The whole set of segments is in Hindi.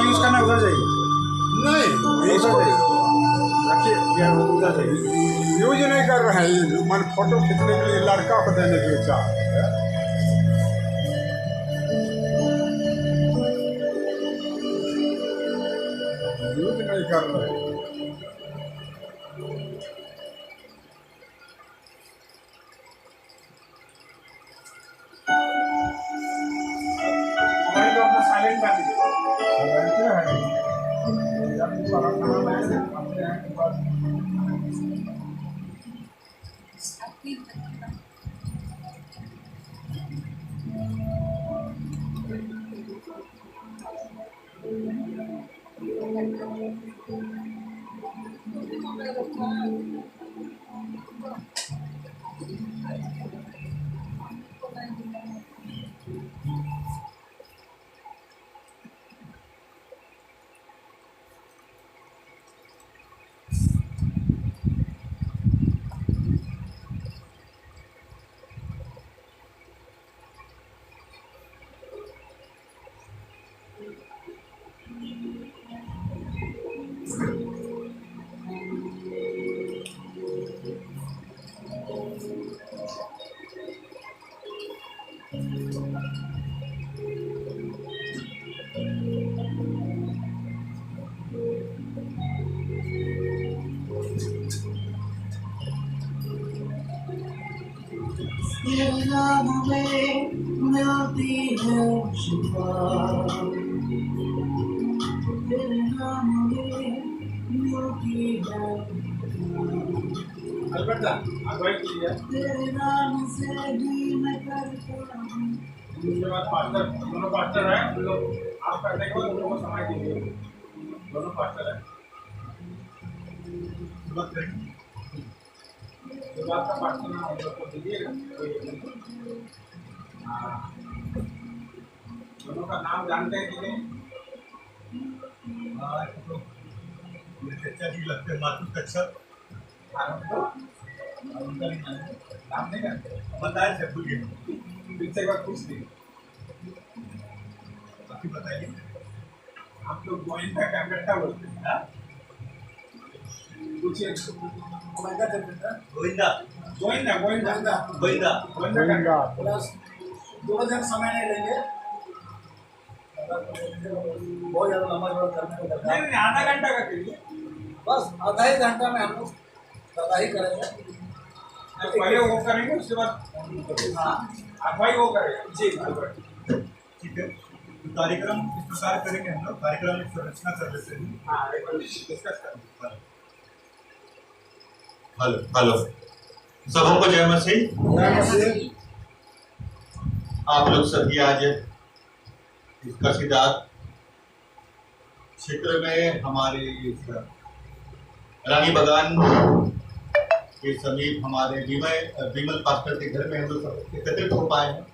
यूज करना उधर जाइए। नहीं उधर जाइए, रखिए यार, उधर जाइए। यूज नहीं कर रहे हैं, मन फोटो खींचने के लिए लड़का को देने के चाह रहे हैं। यूज नहीं कर रहे हैं। मोबाइल को अपना साइलेंट कर दीजिए। रहते हैं जब खाना बनाए अपने हैं के पास। तेरे नाम में मिलती है शिफा, तेरे नाम में मिलती है अलबत्ता अगुवाई कीजिए। तेरे नाम से भी मैं करता हूँ। उसके बाद पास्टर, दोनों पास्टर हैं, उन लोग आप करने के बाद उन लोगों को समय दीजिए। दोनों पास्टर हैं। शुरुआत का पास्टर नाम हम लोग को दीजिएगा। हाँ, दोनों का नाम जानते हैं कि नहीं? मेरे चाचा जी लगते हैं मातू कच्छप। उनका नहीं जानते, नाम नहीं जानते। बताए थे भूल गए। फिर से एक बार पूछ दी। बाकी बताइए। आप लोग गोविंदा का बेटा बोलते हैं? हाँ? पूछिए। गोविंदा का बेटा? गोविंदा गोविंदा गोविंदा गोविंदा गोविंदा का प्लस 2 दिन समय नहीं लेंगे, बहुत ज़्यादा लंबा जोड़ करने को दरकार। नहीं, आधा घंटा का करिए। बस आधा ही घंटा में हम लोग ज़्यादा ही करेंगे। पहले वो करेंगे, उसके बाद हाँ, अगुवाई वो करेगा। जी ठीक है। तो कार्यक्रम इस प्रकार करेंगे हम लोग। कार्यक्रम की संरचना कर लेते हैं। हाँ, एक बार डिस्कस करें। हेलो हेलो, सबों को जय मसीह। आप लोग सभी आज इस कसीदार क्षेत्र में हमारे इस रानी बागान के समीप हमारे विमल पास्टर के घर में हम लोग सब एकत्रित हो पाए हैं।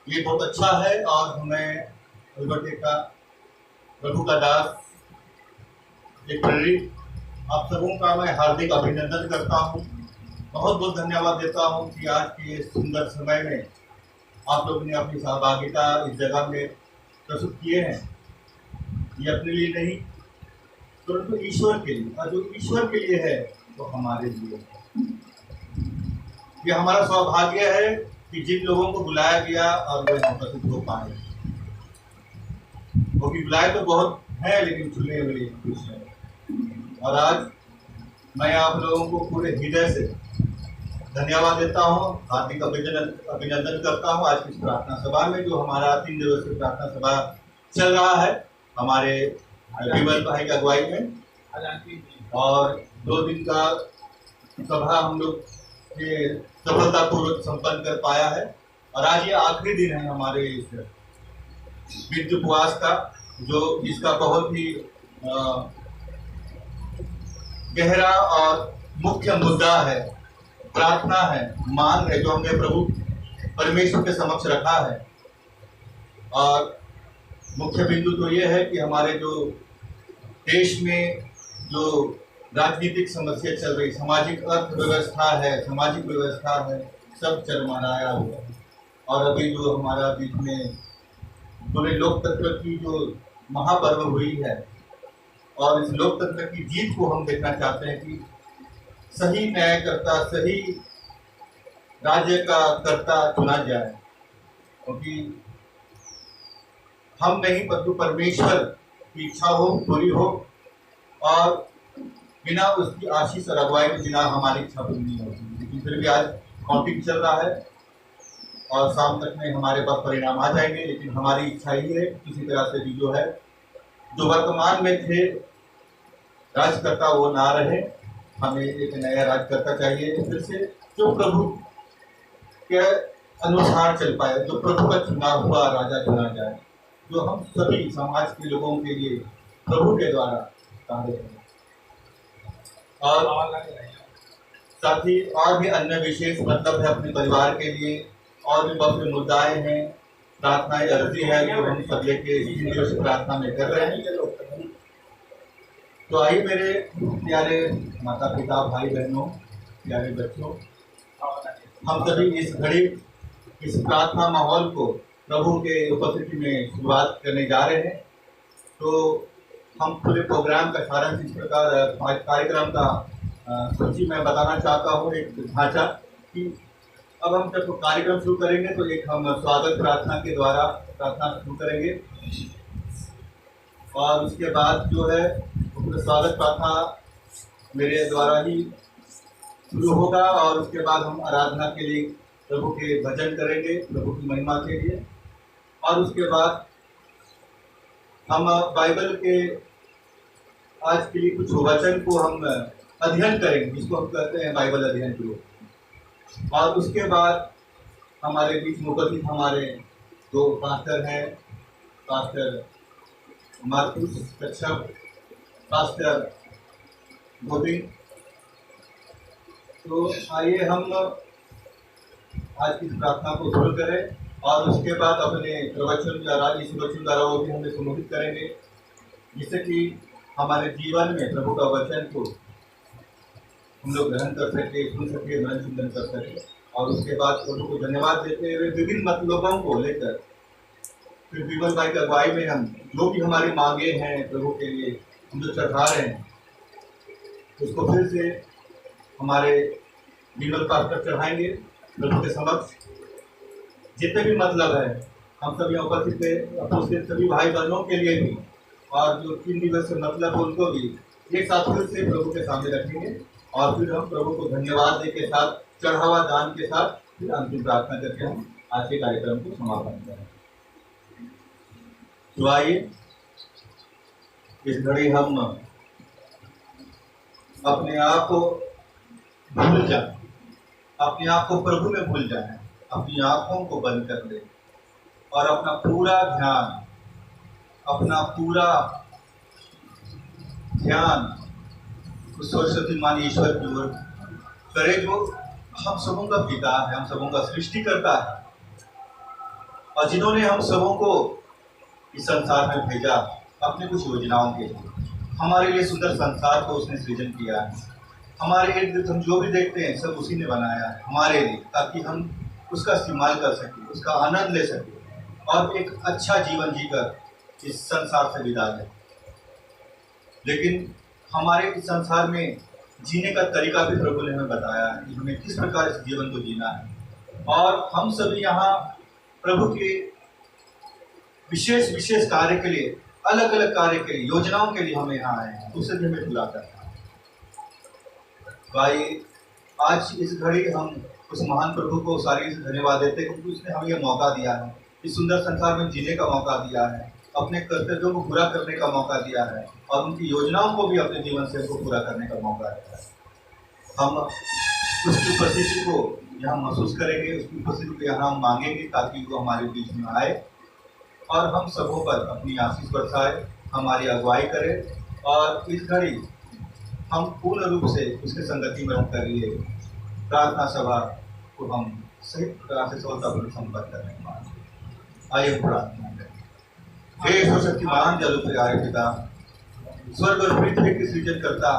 ये बहुत अच्छा है और हमें प्रभु का दास एक प्रेरित आप सबों का मैं हार्दिक अभिनंदन करता हूँ। बहुत बहुत धन्यवाद देता हूँ कि आज के सुंदर समय में आप लोगों ने अपनी सहभागिता इस जगह में प्रस्तुत किए हैं। ये अपने लिए नहीं परंतु ईश्वर के लिए, और जो ईश्वर के लिए है वो हमारे लिए है। ये हमारा सौभाग्य है कि जिन लोगों को बुलाया गया और वो उपस्थित हो पाए। वो भी बुलाए तो बहुत है लेकिन चुने हुए कुछ है। और आज मैं आप लोगों को पूरे हृदय से धन्यवाद देता हूँ, हार्दिक अभिनंदन करता हूँ। आज की प्रार्थना सभा में जो हमारा 3 दिवसीय प्रार्थना सभा चल रहा है हमारे विमल भाई की अगुवाई में, और 2 दिन का सभा हम लोग के सफलतापूर्वक संपन्न कर पाया है। और आज ये आखिरी दिन है हमारे इस विद्य उपवास का, जो इसका बहुत ही गहरा और मुख्य मुद्दा है, प्रार्थना है, मांग है, जो हमने प्रभु परमेश्वर के समक्ष रखा है। और मुख्य बिंदु तो ये है कि हमारे जो देश में जो राजनीतिक समस्या चल रही, सामाजिक अर्थव्यवस्था है, सामाजिक व्यवस्था है, सब चरमराया हुआ है। और अभी जो हमारा बीच में पूरे लोकतंत्र की जो महापर्व हुई है और इस लोकतंत्र की जीत को हम देखना चाहते हैं कि सही न्यायकर्ता, सही राज्य का कर्ता चुना जाए, क्योंकि हम नहीं परंतु परमेश्वर की इच्छा हो पूरी हो और बिना उसकी आशीष और अगुवाई के बिना हमारी इच्छा पूरी नहीं होती। लेकिन फिर भी आज काउंटिंग चल रहा है और शाम तक में हमारे पास परिणाम आ जाएंगे, लेकिन हमारी इच्छा ही है किसी तरह से भी जो है जो वर्तमान में थे राजकर्ता वो ना रहे, हमें एक नया राजकर्ता चाहिए फिर से जो प्रभु के अनुसार चल पाए, जो प्रभु का चुना हुआ राजा चुना जाए, जो हम सभी समाज के लोगों के लिए प्रभु के द्वारा कार्य करें। और साथ ही और भी अन्य विशेष मतलब है अपने परिवार के लिए, और भी बहुत से मुद्दाएं हैं, प्रार्थनाएं अर्जी है जो हम सब लेके से प्रार्थना में कर रहे हैं। तो आइए मेरे प्यारे माता पिता, भाई बहनों, प्यारे बच्चों, हम सभी इस घड़ी इस प्रार्थना माहौल को प्रभु के उपस्थिति में शुरुआत करने जा रहे हैं। तो हम पूरे प्रोग्राम का सारांश इस प्रकार कार्यक्रम का सूची मैं बताना चाहता हूँ, एक ढांचा कि अब हम जब कार्यक्रम शुरू करेंगे तो एक हम स्वागत प्रार्थना के द्वारा प्रार्थना शुरू करेंगे और उसके बाद जो है स्वागत प्रार्थना मेरे द्वारा ही शुरू होगा और उसके बाद हम आराधना के लिए प्रभु के भजन करेंगे, प्रभु की महिमा के लिए। और उसके बाद हम बाइबल के आज के लिए कुछ वचन को हम अध्ययन करेंगे, जिसको हम कहते हैं बाइबल अध्ययन ग्रुप। और उसके बाद हमारे बीच में उपस्थित हमारे दो पास्टर हैं, पास्टर मार्कुस कच्छप, पास्टर गोविंद। तो आइए हम आज की प्रार्थना को शुरू करें और उसके बाद अपने प्रवचन द्वारा, इस प्रवचन द्वारा वो भी हमें संबोधित करेंगे, जिससे कि हमारे जीवन में प्रभु का वचन को हम लोग ग्रहण कर सके, सुन सके, मन चिंतन कर सके। और उसके बाद प्रभु को धन्यवाद देते हुए विभिन्न मतलबों को लेकर फिर विमल भाई की अगुवाई में हम जो भी हमारी मांगे हैं प्रभु के लिए हम जो चढ़ा रहे हैं उसको फिर से हमारे विमल पास्टर चढ़ाएंगे प्रभु के समक्ष। जितने भी मतलब है हम सभी उपस्थित सभी भाई बहनों के लिए भी और जो 3 दिवस से मतलब उनको भी एक साथ फिर से प्रभु के सामने रखेंगे और फिर हम प्रभु को धन्यवाद दे के साथ चढ़ावा दान के साथ फिर अंतिम प्रार्थना करके हम आज के कार्यक्रम को समापन करें। तो आइए इस घड़ी हम अपने आप को भूल जाए, अपने आप को प्रभु में भूल जाए, अपनी आंखों को बंद कर ले और अपना पूरा ध्यान उस सरस्वतीमान ईश्वर की ओर करे जो हम सबों का पिता है, हम सबों का सृष्टि करता है और जिन्होंने हम सबों को इस संसार में भेजा अपने कुछ योजनाओं के लिए। हमारे लिए सुंदर संसार को उसने सृजन किया है, हमारे इर्द गिर्द हम जो भी देखते हैं सब उसी ने बनाया है हमारे लिए, ताकि हम उसका इस्तेमाल कर सकें, उसका आनंद ले सकें और एक अच्छा जीवन जीकर इस संसार से विदा लें। लेकिन हमारे इस संसार में जीने का तरीका भी प्रभु ने हमें बताया है कि हमें किस प्रकार इस जीवन को जीना है। और हम सभी यहाँ प्रभु के विशेष कार्य के लिए, अलग अलग कार्य के लिए, योजनाओं के लिए हमें यहाँ आए हैं, उससे भी हमें खुला करना है। भाई आज इस घड़ी हम उस महान प्रभु को सारी धन्यवाद देते हैं क्योंकि उसने हमें यह मौका दिया है, इस सुंदर संसार में जीने का मौका दिया है, अपने कर्तव्यों को पूरा करने का मौका दिया है और उनकी योजनाओं को भी अपने जीवन से उनको पूरा करने का मौका दिया है। हम उसकी उपस्थिति को यहाँ महसूस करेंगे, उसकी उपस्थिति को यहाँ मांगेंगे ताकि वो हमारे बीच में आए और हम सबों पर अपनी आशीष बरसाए, हमारी अगुवाई करे और इस घड़ी हम पूर्ण रूप से उसके संगति में रहकर लिए प्रार्थना सभा को हम सही तरह से सफलतापूर्वक संपन्न करने के बाद आइए प्रार्थना करें। हे सर्वशक्तिमान जल प्यारे पिता, स्वर्ग और पृथ्वी के सृजन करता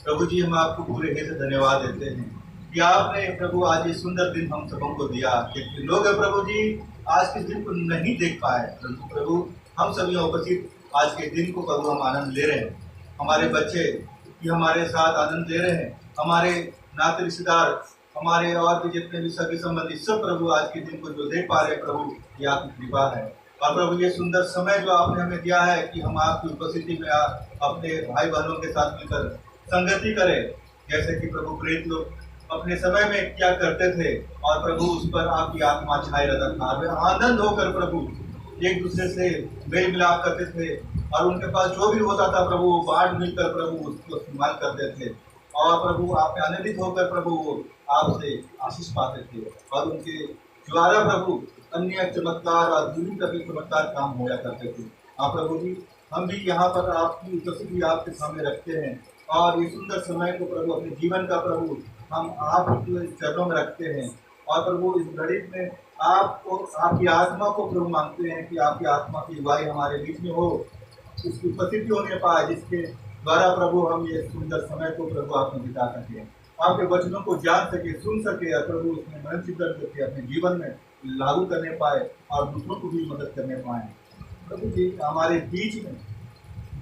प्रभु जी, हम आपको पूरे हृदय से धन्यवाद देते हैं कि आपने प्रभु आज ये सुंदर दिन हम सबों को दिया। कितने लोग हैं प्रभु जी आज के दिन को नहीं देख पाए, परंतु प्रभु हम सभी उपस्थित आज के दिन को प्रभु हम आनंद ले रहे हैं। हमारे बच्चे भी हमारे साथ आनंद ले रहे हैं, हमारे नाते रिश्तेदार, हमारे और भी जितने भी सभी संबंधी सब प्रभु आज के दिन को जो देख पा रहे हैं प्रभु, ये आपकी कृपा है। और प्रभु ये सुंदर समय जो आपने हमें दिया है कि हम आपकी उपस्थिति में अपने भाई बहनों के साथ मिलकर संगति करें, जैसे कि प्रभु प्रेरित लोग अपने समय में क्या करते थे और प्रभु उस पर आपकी आत्मा छाए रहता था। वे आनंद होकर प्रभु एक दूसरे से मेल मिलाप करते थे और उनके पास जो भी होता था प्रभु वो बांट मिलकर प्रभु उसको इस्तेमाल करते थे और प्रभु आप आनंदित होकर प्रभु वो आपसे आशीष पाते थे और उनके द्वारा प्रभु अन्य चमत्कार और दूरी का भी चमत्कार काम होया करते थे। आप प्रभु जी हम भी यहाँ पर आपकी उपस्थिति आपके सामने रखते हैं और ये सुंदर समय को प्रभु अपने जीवन का प्रभु हम आपके चरणों में रखते हैं और प्रभु इस घड़ी में आपको आपकी आत्मा को प्रभु मांगते हैं कि आपकी आत्मा की अगुवाई हमारे बीच में हो, उसकी उपस्थिति होने पाए जिसके द्वारा प्रभु हम ये सुंदर समय को प्रभु आप में बिता सके, आपके वचनों को जान सके, सुन सके और प्रभु उसमें मन चिंतन करके अपने जीवन में लागू करने पाए और दूसरों को भी मदद करने पाए। प्रभु जी हमारे बीच में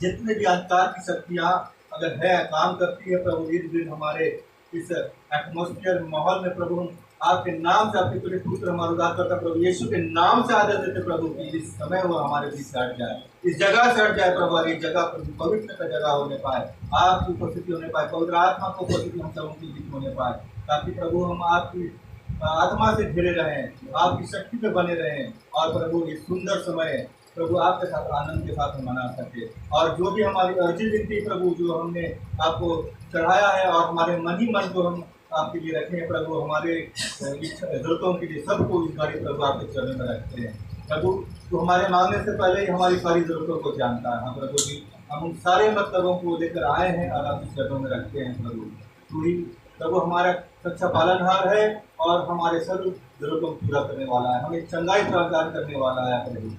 जितने भी अंधकार की शक्तियाँ अगर है काम करती है प्रभु, इस दिन हमारे इस एटमॉस्फेयर माहौल में प्रभु हम आपके नाम से आपके पूरे पुत्र हमारा उद्धार करता प्रभु यीशु के नाम से आदर देते प्रभु कि इस समय वो हमारे बीच से हट जाए, इस जगह से हट जाए प्रभु, और इस जगह प्रभु पवित्र का जगह होने पाए, आपकी उपस्थिति होने पाए, पवित्र आत्मा को उपस्थिति हम सबों के बीच होने पाए, ताकि प्रभु हम आपकी आत्मा से घिरे रहें, आपकी शक्ति पे बने रहें और प्रभु इस सुंदर समय प्रभु आपके साथ आनंद के साथ हम मना सके। और जो भी हमारी अर्जी विनती प्रभु जो हमने आपको चढ़ाया है और हमारे मन ही मन जो हम आपके लिए रखे हैं प्रभु, हमारे जरूरतों के लिए सबको इस घड़ी प्रभु आपके चरणों में रखते हैं प्रभु। तो हमारे मांगने से पहले ही हमारी सारी जरूरतों को जानता है। हम प्रभु जी हम उन सारे मतलबों को लेकर आए हैं और आपके चरणों में रखते हैं प्रभु। तू ही प्रभु हमारा सच्चा पालनहार है और हमारे सर्व जरूरतों को पूरा करने वाला है, हमें चंगाई प्रदान करने वाला है प्रभु।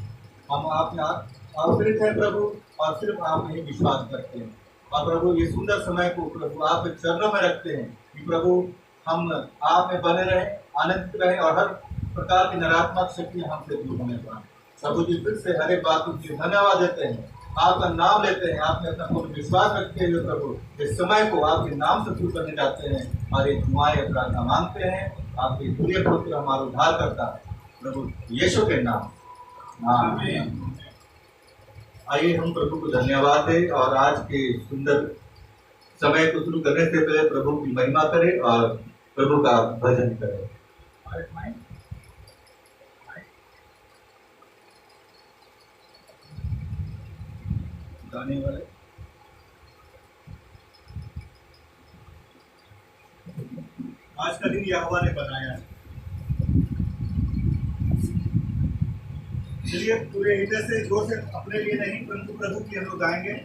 हम आप में आश्रित हैं प्रभु और सिर्फ आप में ही विश्वास करते हैं और प्रभु ये सुंदर समय को प्रभु आपके चरणों में रखते हैं कि प्रभु हम आप में बने रहें, आनंदित रहें और हर प्रकार की नकारात्मक शक्तियाँ हमसे दूर होने पाएं। प्रभु जी फिर से हर एक बात के लिए धन्यवाद देते हैं, आपका नाम लेते हैं, आपने अपना पूर्ण विश्वास रखते हुए प्रभु इस समय को आपके नाम से शुरू करने जाते हैं और एक दुआएं प्रार्थना मांगते हैं आपके प्रिय पुत्र हमारा उद्धार करता है प्रभु यीशु के नाम। आइए हम प्रभु को धन्यवाद दें और आज के सुंदर समय को शुरू करने से पहले प्रभु की महिमा करें और प्रभु का भजन करें। गाने वाले आज का दिन यहोवा ने बनाया है, चलिए पूरे हृदय से जोर से अपने लिए नहीं परंतु प्रभु की हम लोग गाएंगे।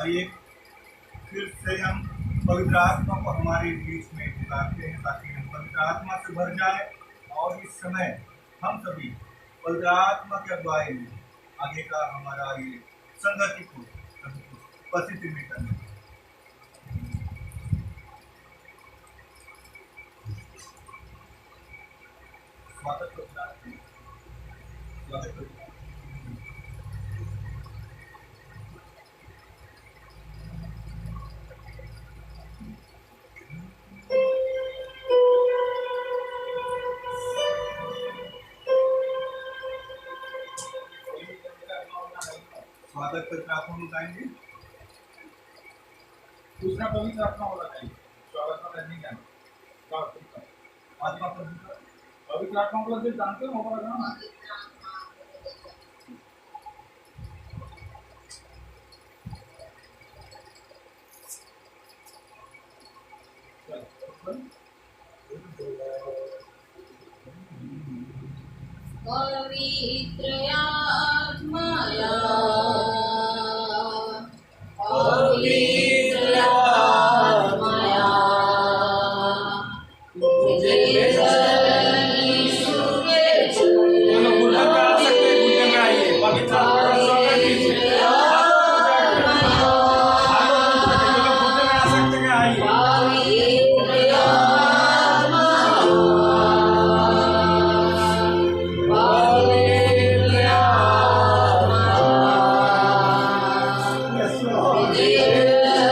आइए फिर से हम पवित्र आत्मा को हमारे बीच में बुलाते हैं ताकि हम पवित्र आत्मा से भर जाए और इस समय हम सभी पवित्र आत्मा के अगुवाई में आगे का हमारा ये संगति को उपस्थिति में करने स्वागत करते हैं। स्वागत करते हैं। स्वागत पत्र आपको बताएंगे। दूसरा पवित्र आत्मा होना चाहिए, स्वागत में नहीं जाना। आत्मा पवित्र पवित्र आत्मा को जो जानते हो होगा ना, पवित्र आत्मया पवित्र आत्मया मुझे यीशु के दोनों घुटने पे आ सकते हैं, घुटने पे आइए, पवित्र आत्मा का स्वागत कीजिए। घुटने में आ सकते हैं, आइए। Yeah.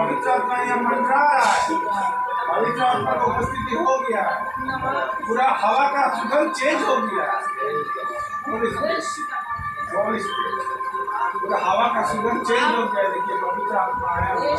पवित्र आत्मा यहाँ मंडरा रहा है। पवित्र आत्मा का उपस्थिति हो गया है। पूरा हवा का सुगंध चेंज हो गया है। Holy Spirit, पूरा हवा का सुगंध चेंज हो गया है। देखिए पवित्र आत्मा आया हुआ है।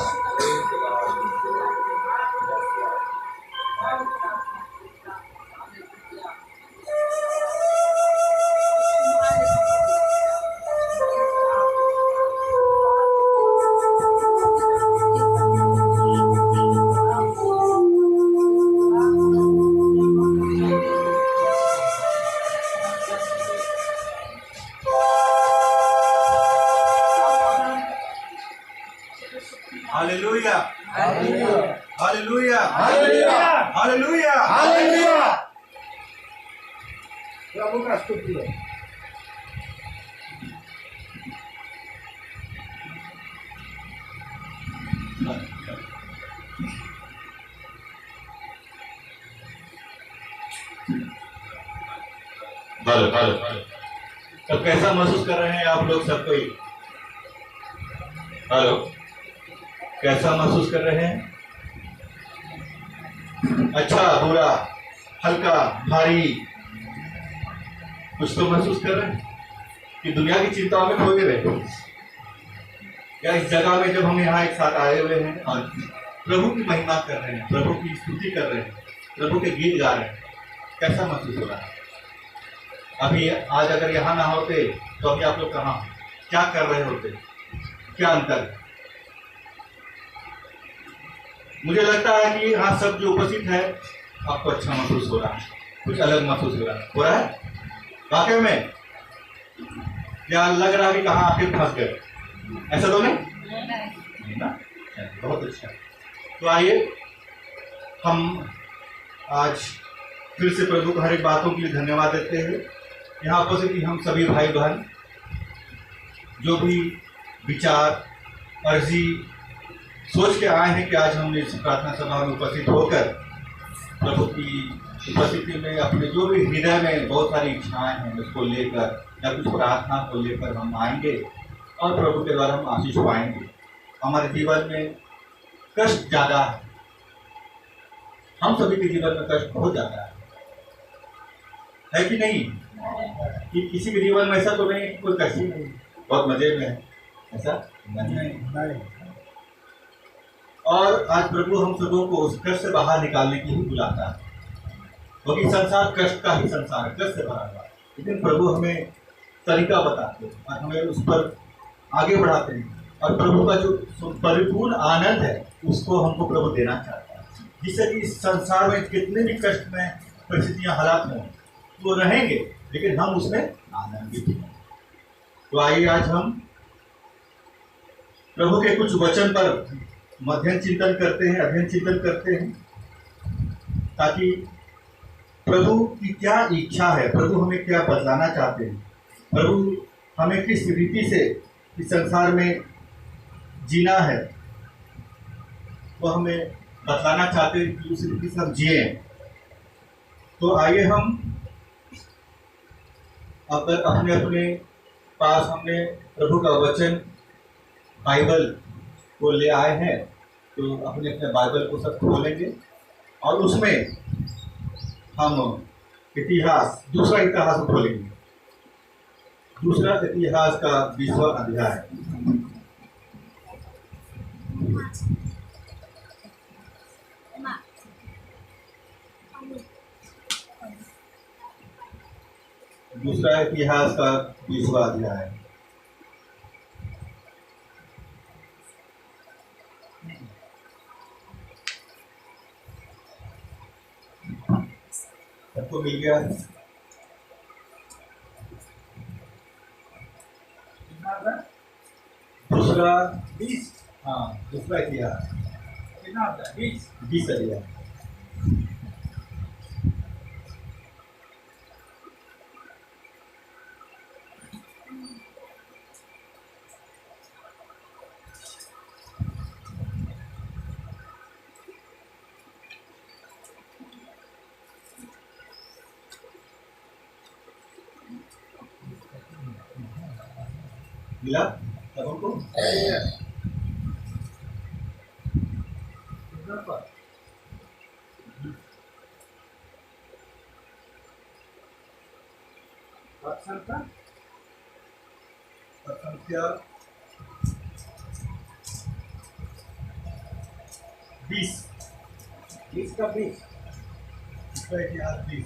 Hallelujah hallelujah hallelujah hallelujah hallelujah प्रभु का स्तुति हो। भले भले तो कैसा महसूस कर रहे हैं आप लोग सब कोई? हेलो, कैसा महसूस कर रहे हैं? अच्छा, बुरा, हल्का, भारी, कुछ तो महसूस कर रहे हैं कि दुनिया की चिंताओं में खो गए हैं? या इस जगह में जब हम यहाँ एक साथ आए हुए हैं और प्रभु की महिमा कर रहे हैं, प्रभु की स्तुति कर रहे हैं, प्रभु के गीत गा रहे हैं, कैसा महसूस हो रहा है? अभी आज अगर यहाँ ना होते तो अभी आप लोग कहाँ, क्या कर रहे होते, क्या अंतर है? मुझे लगता है कि यहाँ सब जो उपस्थित है आपको अच्छा महसूस हो रहा है, कुछ अलग महसूस हो रहा है वाकई में? या लग रहा है कि कहाँ आखिर फंस गए? ऐसा तो नहीं ना? बहुत अच्छा। तो आइए हम आज फिर से प्रभु को हर एक बातों के लिए धन्यवाद देते हैं। यहाँ उपस्थित हम सभी भाई बहन जो भी विचार, अर्जी सोच के आए हैं कि आज हम इस प्रार्थना सभा में उपस्थित होकर प्रभु की उपस्थिति में अपने जो भी हृदय में बहुत सारी इच्छाएं हैं उसको लेकर या कुछ प्रार्थना को लेकर हम आएंगे और प्रभु के द्वारा हम आशीष पाएंगे। हमारे जीवन में कष्ट ज़्यादा है, हम सभी के जीवन में कष्ट बहुत ज़्यादा है कि नहीं? कि किसी के जीवन में ऐसा तो नहीं कि कोई कष्ट ही नहीं, बहुत मजे में है, ऐसा नहीं। और आज प्रभु हम सबों को उस कष्ट से बाहर निकालने के लिए बुलाता है, क्योंकि संसार कष्ट का ही संसार है, कष्ट से भरा हुआ है। लेकिन प्रभु हमें तरीका बताते हैं और हमें उस पर आगे बढ़ाते हैं, और प्रभु का जो परिपूर्ण आनंद है उसको हमको प्रभु देना चाहता है, जिससे कि इस संसार में कितने भी कष्ट में परिस्थितियां हालात हों वो रहेंगे लेकिन हम उसमें आनंदित हैं। तो आइए आज हम प्रभु के कुछ वचन पर अध्ययन चिंतन करते हैं ताकि प्रभु की क्या इच्छा है, प्रभु हमें क्या बतलाना चाहते हैं, प्रभु हमें किस रीति से इस संसार में जीना है वो हमें बतलाना चाहते हैं कि उस रीति से हम जिए। तो आइए हम अगर अपने अपने पास हमने प्रभु का वचन बाइबल को ले आए हैं तो अपने अपने बाइबल को सब खोलेंगे और उसमें हम दूसरा इतिहास खोलेंगे, दूसरा इतिहास का 20वां अध्याय। दूसरा इतिहास का 20वां अध्याय। सबको मिल गया? दूसरा 20 हाँ, दूसरा इतिहास कितना होता है? 20 अध्याय। मिला सबको? कितना पर संख्या 20। 20 का 20 इसका इतिहास 20।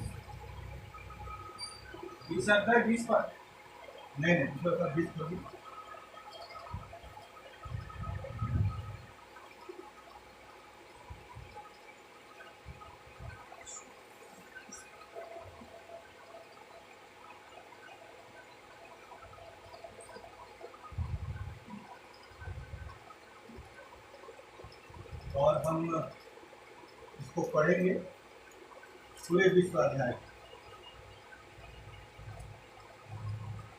20 आता है 20 पर। नहीं नहीं, इसका 20 पर भी। और हम इसको पढ़ेंगे पूरे 20 अध्याय।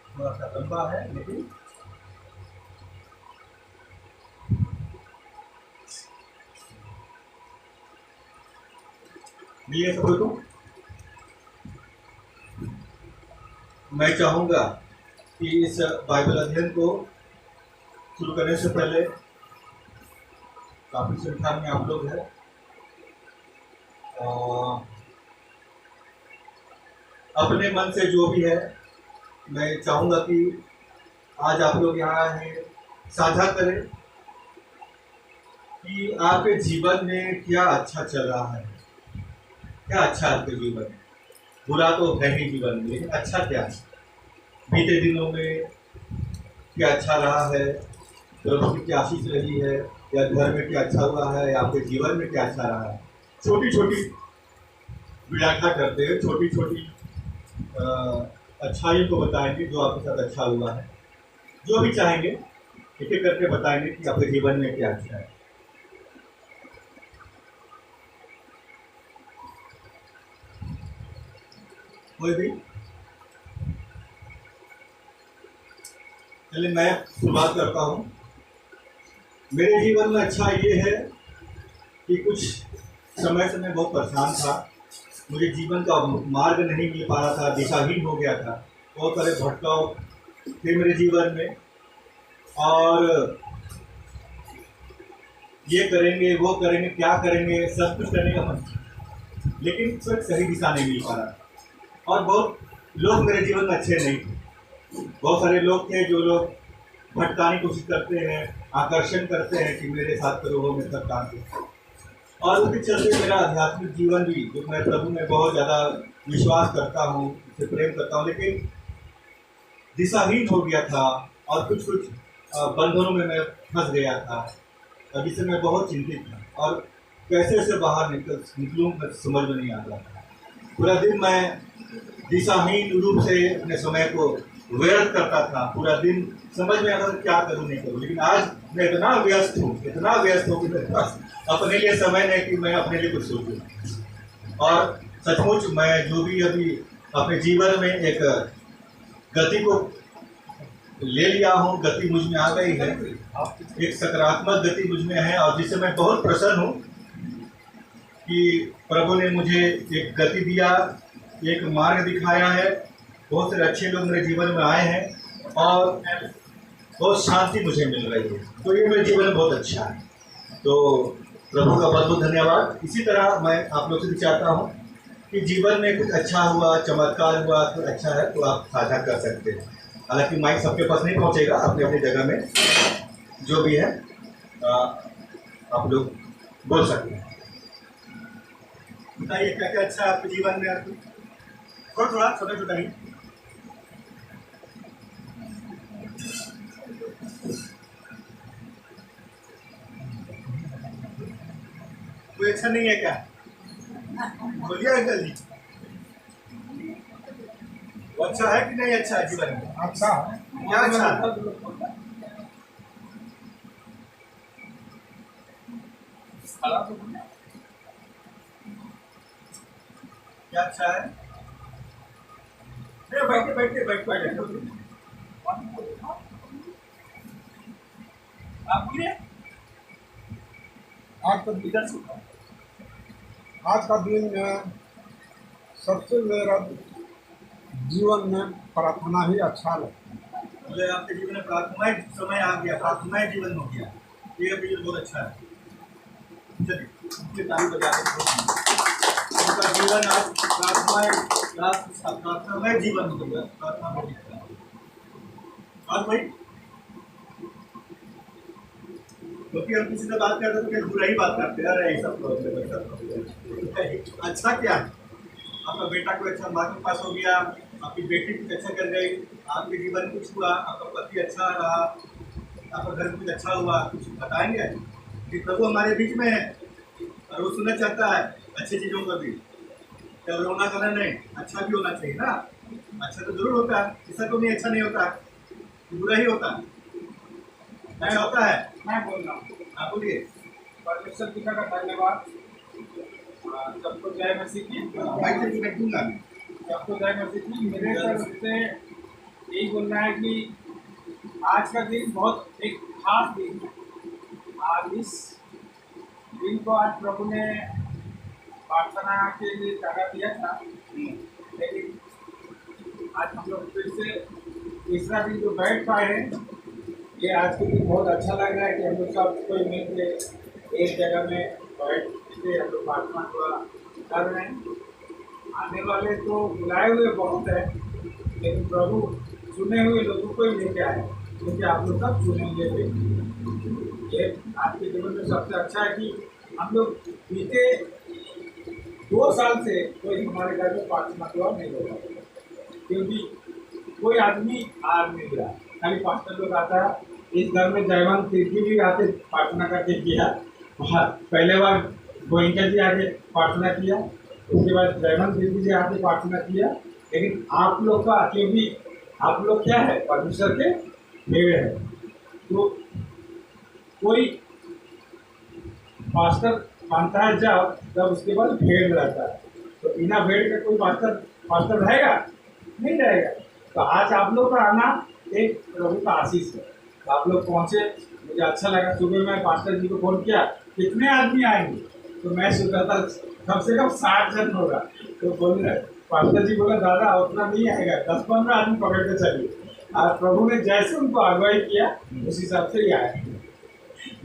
थोड़ा सा लंबा है लेकिन ये सब तो मैं चाहूँगा कि इस बाइबल अध्ययन को शुरू करने से पहले काफ़ी संख्या में आप लोग हैं और अपने मन से जो भी है मैं चाहूँगा कि आज आप लोग यहाँ हैं साझा करें कि आपके जीवन में क्या अच्छा चल रहा है, क्या अच्छा है आपके जीवन में। बुरा तो है ही जीवन में, लेकिन अच्छा क्या है, बीते दिनों में क्या अच्छा रहा है, प्रभु की क्या आशीष रही है, या घर में क्या अच्छा हुआ है, या आपके जीवन में क्या अच्छा रहा है। छोटी छोटी व्याख्या करते हैं, छोटी छोटी अच्छाइयों को बताएंगे जो आपके साथ अच्छा हुआ है। जो भी चाहेंगे एक एक करके बताएंगे कि आपके जीवन में क्या अच्छा है। कोई भी? चलिए मैं शुरुआत करता हूँ। मेरे जीवन में अच्छा ये है कि कुछ समय से मैं बहुत परेशान था, मुझे जीवन का मार्ग नहीं मिल पा रहा था, दिशाहीन हो गया था, बहुत सारे भटकाव थे मेरे जीवन में, और ये करेंगे वो करेंगे क्या करेंगे सब कुछ करने का मन, लेकिन कोई सही दिशा नहीं मिल पा रहा। और बहुत लोग मेरे जीवन में अच्छे नहीं थे, बहुत सारे लोग थे जो लोग भटकाने की कोशिश करते हैं, आकर्षण करते हैं कि मेरे साथ करो वो मेरे साथ काम करो। और उसके चलते मेरा आध्यात्मिक जीवन भी, जो मैं प्रभु में बहुत ज़्यादा विश्वास करता हूँ, उससे प्रेम करता हूँ, लेकिन दिशाहीन हो गया था और कुछ कुछ बंधनों में मैं फंस गया था, और जिससे मैं बहुत चिंतित था और कैसे उससे बाहर निकलूँ मैं समझ में नहीं आ रहा था। पूरा दिन मैं दिशाहीन रूप से अपने समय को व्यर्थ करता था, पूरा दिन समझ में आता था क्या करूँ नहीं करूँ। लेकिन आज मैं इतना व्यस्त हूँ कि मेरे पास अपने लिए समय नहीं कि मैं अपने लिए कुछ सोचूं। और सचमुच मैं जो भी अभी अपने जीवन में एक गति को ले लिया हूँ, गति मुझ में आ गई है, एक सकारात्मक गति मुझ में है, और जिससे मैं बहुत प्रसन्न हूँ कि प्रभु ने मुझे एक गति दिया, एक मार्ग दिखाया है। बहुत से अच्छे लोग मेरे जीवन में आए हैं और बहुत शांति मुझे मिल रही है, तो ये मेरे जीवन में बहुत अच्छा है। तो प्रभु का बहुत बहुत धन्यवाद। इसी तरह मैं आप लोग से भी चाहता हूँ कि जीवन में कुछ अच्छा हुआ, चमत्कार हुआ, कुछ अच्छा है तो आप साझा कर सकते हैं। हालांकि माइक सबके पास नहीं पहुँचेगा, अपनी अपनी जगह में जो भी है आप लोग बोल सकते हैं। बताइए क्या क्या अच्छा है आपके जीवन में, आपको थोड़ा थोड़ा छोटा छोटा ही। कोई अच्छा नहीं है क्या? बोलिए अंकल जी, वो अच्छा है कि नहीं अच्छा है जीवन में? अच्छा है। क्या अच्छा है? क्या अच्छा है? बैठिए बैठिए बैठिए। आप आज का दिन सबसे मेरा जीवन में प्रार्थना ही अच्छा लगता है। मुझे आपके जीवन में प्रार्थनाएं समय आ गया, प्रार्थनाएं जीवन में हो गया, ये भी बहुत अच्छा है। चलिए उनकी ताली बजाते हैं। उनका जीवन आज प्रार्थनामय जीवन हो गया, प्रार्थना में जीता। और भाई क्योंकि हम किसी से बात करते तो क्या बुरा ही बात करते हैं, अरे सब प्रॉब्लम है, सब प्रॉब्लम है। अच्छा क्या है, आपका बेटा कोई अच्छा मार्क्स पास हो गया, आपकी बेटी कुछ अच्छा कर गई, आपके जीवन में कुछ हुआ, आपका पति अच्छा रहा, आपका घर में कुछ अच्छा हुआ, कुछ बताएंगे कि प्रभु हमारे बीच में है और वो सुनना चाहता है अच्छी चीज़ों का भी। क्या रोना करना नहीं, अच्छा भी होना चाहिए ना। अच्छा तो जरूर होता है, ऐसा तो नहीं अच्छा नहीं होता, बुरा ही होता है, अच्छा होता है। मैं बोल रहा हूँ, आप बोलिए। परमेश्वर पिता का धन्यवाद। सबको जय मसीह की। भाई से मैं दूंगा मैं। सबको जय मसीह की। मेरे तरफ से यही बोलना है कि आज का दिन बहुत एक खास दिन है। आज इस दिन को आज प्रभु ने प्रार्थना के लिए जगह दिया था, लेकिन आज हम लोग फिर से तीसरा दिन जो बैठ पाए हैं, ये आज के दिन बहुत अच्छा लग रहा है कि हम लोग सब कोई मिल के एक जगह में बैठ के हम लोग प्रार्थना कर रहे हैं। आने वाले तो बुलाए हुए बहुत है, लेकिन प्रभु चुने हुए लोगों को ही लेके आए, क्योंकि आप लोग सब चुनेंगे। ये आपके जीवन में सबसे अच्छा है कि हम लोग बीते 2 साल से कोई हमारे घर में प्रार्थना दुआ नहीं होगा, क्योंकि कोई आदमी आ नहीं रहा, खाली पास्टर लोग आता है। इस घर में जयवंत तिर्की भी आते प्रार्थना करके किया, पहले बार गोइंका जी आके प्रार्थना किया, उसके बाद जयवंत तिर्की जी आके प्रार्थना किया। लेकिन आप लोग का, क्योंकि आप लोग क्या है, परमेश्वर के भेड़ है, तो कोई पास्टर मानता है जब उसके बाद भेड़ रहता है, तो बिना भेड़ का कोई पास्टर रहेगा नहीं रहेगा। तो आज आप लोग का आना एक प्रभु का आशीष है। तो आप लोग पहुँचे, मुझे अच्छा लगा। सुबह मैं पास्टर जी को फोन किया, कितने आदमी आएंगे, तो मैं सोच रहा था कम से कम 60 जन होगा। तो बोल रहे पास्टर जी बोला दादा उतना नहीं आएगा, 10-15 आदमी पकड़ के चलिए। और प्रभु ने जैसे उनको अगुवाई किया उस हिसाब से ही आया।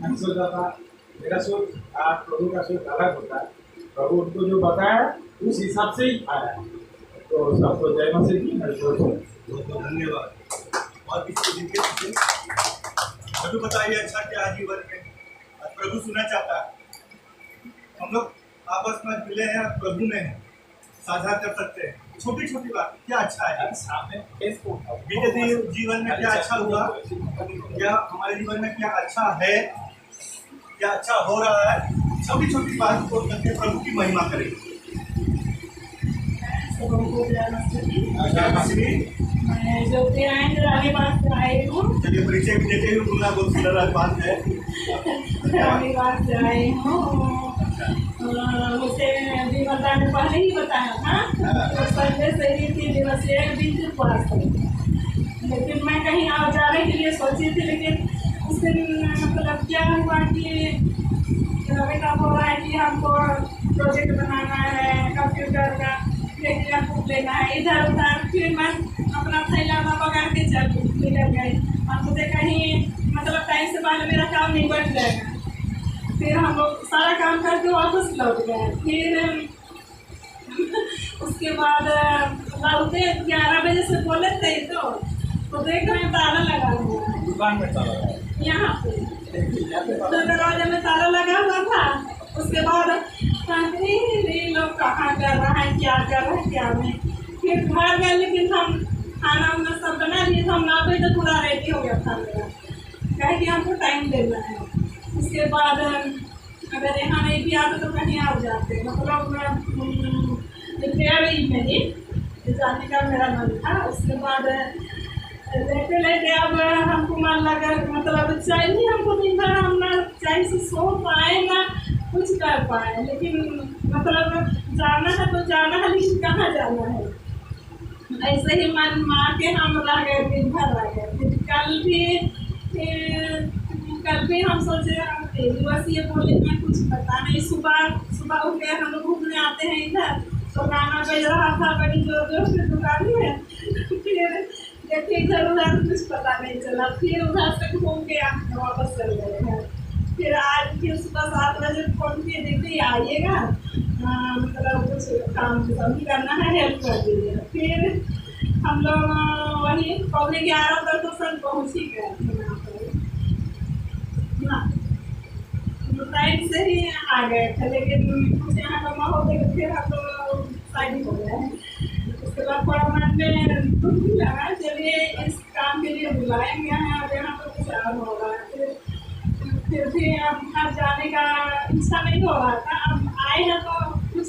मैं सोचा था, मेरा सोच आज प्रभु का सोच अलग होता है, प्रभु उनको जो बताया उस हिसाब से ही आया। तो सबको जय मसीह की। बहुत बहुत धन्यवाद। और किसी दिन के पीछे प्रभु बताइए अच्छा क्या जीवन में आज प्रभु सुनना चाहता है। हम लोग आपस में मिले हैं, प्रभु में हैं, साझा कर सकते हैं छोटी छोटी बात, क्या अच्छा है बीते जीवन में, क्या अच्छा हुआ, क्या हमारे जीवन में क्या अच्छा है, क्या अच्छा हो रहा है, छोटी छोटी बात को करके प्रभु की महिमा करेंगे। मैं जो रानीबाग से आई हूँ, चलिए परिचय भी देते हुए बोलना बहुत सुंदर बात है। रानीबाग से आई हूँ। मुझे जीवनदा ने पहले ही बताया था, तो पहले से ही 3 दिवसीय बिल्कुल पास थी, लेकिन मैं कहीं और जाने के लिए सोची थी। लेकिन उस दिन मतलब क्या हुआ कि बेटा बोला है कि हमको प्रोजेक्ट बनाना है कंप्यूटर का, लेकिन बुक लेना है, इधर उधर। फिर मैं अपना थैला पकड़ के निकल गई, और मुझे कहीं मतलब टाइम से पहले मेरा काम नहीं बन जाएगा। फिर हम लोग सारा काम करके वापस लौट गए। फिर उसके बाद लौटे 11 बजे से बोले थे, तो देख रहे हैं ताला लगा हुआ है दुकान में ताला लगा, यहाँ पे, तो दरवाजे में ताला लगा हुआ था। उसके बाद ये लोग कहाँ कर रहा है, क्या कर रहा है, क्या नहीं। फिर घर गए, लेकिन हम खाना वाना सब बना लिए, तो हम 9 बजे तो पूरा रेडी हो गया था मेरा, कहे कि हमको टाइम देना है। उसके बाद अगर यहाँ नहीं भी आते तो कहीं और जाते, मतलब तैयारी में ही जाने का मेरा मन था। उसके बाद लेटे लेटे अब हमको मन लगा, मतलब चाय भी हमको नहीं था, हम ना चाय से सो पाए ना कुछ कर पाए। लेकिन मतलब जाना है तो जाना है, लेकिन कहाँ जाना है, ऐसे ही मन मार के हम रह गए, दिन भर रह गए। कल भी हम सोचे बस ये बोले मैं कुछ पता नहीं। सुबह उठ गए, हम लोग घूमने आते हैं इधर, तो गाना बज रहा था बड़ी जोर जोर से दुकान में। फिर देखिए इधर उधर कुछ पता नहीं चला, फिर उधर से घूम के वापस चल गए हैं। फिर आज फिर सुबह 7 बजे फोन किए, देखते आइएगा, मतलब कुछ काम सभी करना है, हेल्प कर दीजिएगा। फिर हम लोग वही 11:15 तक तो सर पहुँच ही गए थे यहाँ पर। हाँ, टाइम से ही आ गए थे, लेकिन कुछ यहाँ का माहौल देख फिर हम लोग शादी हो गया है। उसके बाद थोड़ा मन में दुख भी लगा, चलिए इस काम के लिए बुलाएंगे हैं, अब यहाँ पर कुछ और हो रहा है। फिर भी अब घर जाने का इच्छा नहीं हो रहा था। अब आए हैं तो कुछ